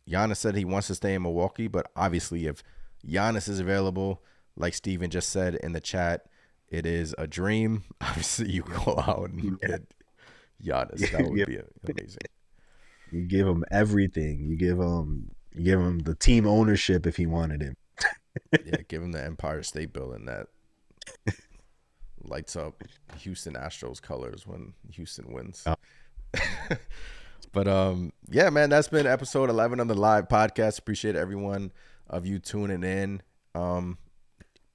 Giannis said he wants to stay in Milwaukee, but obviously if Giannis is available, like Steven just said in the chat, it is a dream. Obviously you go out and get Giannis. That would be amazing. You give him everything. You give him the team ownership if he wanted him. Yeah, give him the Empire State Building that lights up Houston Astros colors when Houston wins. Oh. But yeah, man, that's been episode 11 on the live podcast. Appreciate everyone of you tuning in.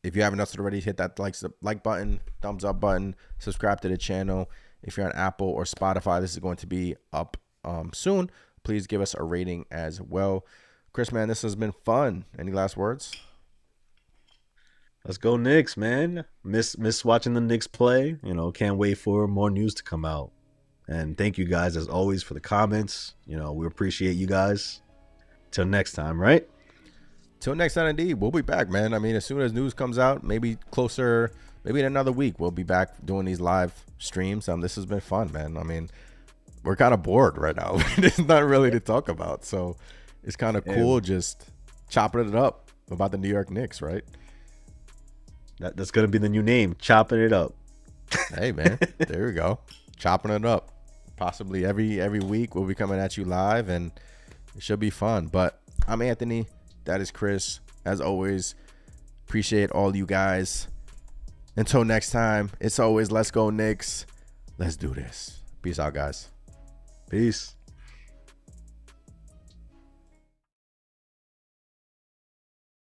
If you haven't done so already, hit that like button, thumbs up button, subscribe to the channel. If you're on Apple or Spotify, this is going to be up soon. Please give us a rating as well. Chris, man, this has been fun. Any last words? Let's go Knicks, man. Miss watching the Knicks play. Can't wait for more news to come out. And thank you guys as always for the comments. We appreciate you guys. Till next time, right? Till next time, indeed. We'll be back, man. I mean, as soon as news comes out, maybe in another week, we'll be back doing these live streams. This has been fun, man. I mean, we're kind of bored right now. There's not really to talk about. So it's kind of cool just chopping it up about the New York Knicks, right? That's going to be the new name, Chopping It Up. Hey, man, there we go. Chopping it up. Possibly every week we'll be coming at you live, and it should be fun. But I'm Anthony. That is Chris. As always, appreciate all you guys. Until next time, it's always let's go Knicks. Let's do this. Peace out, guys. Peace.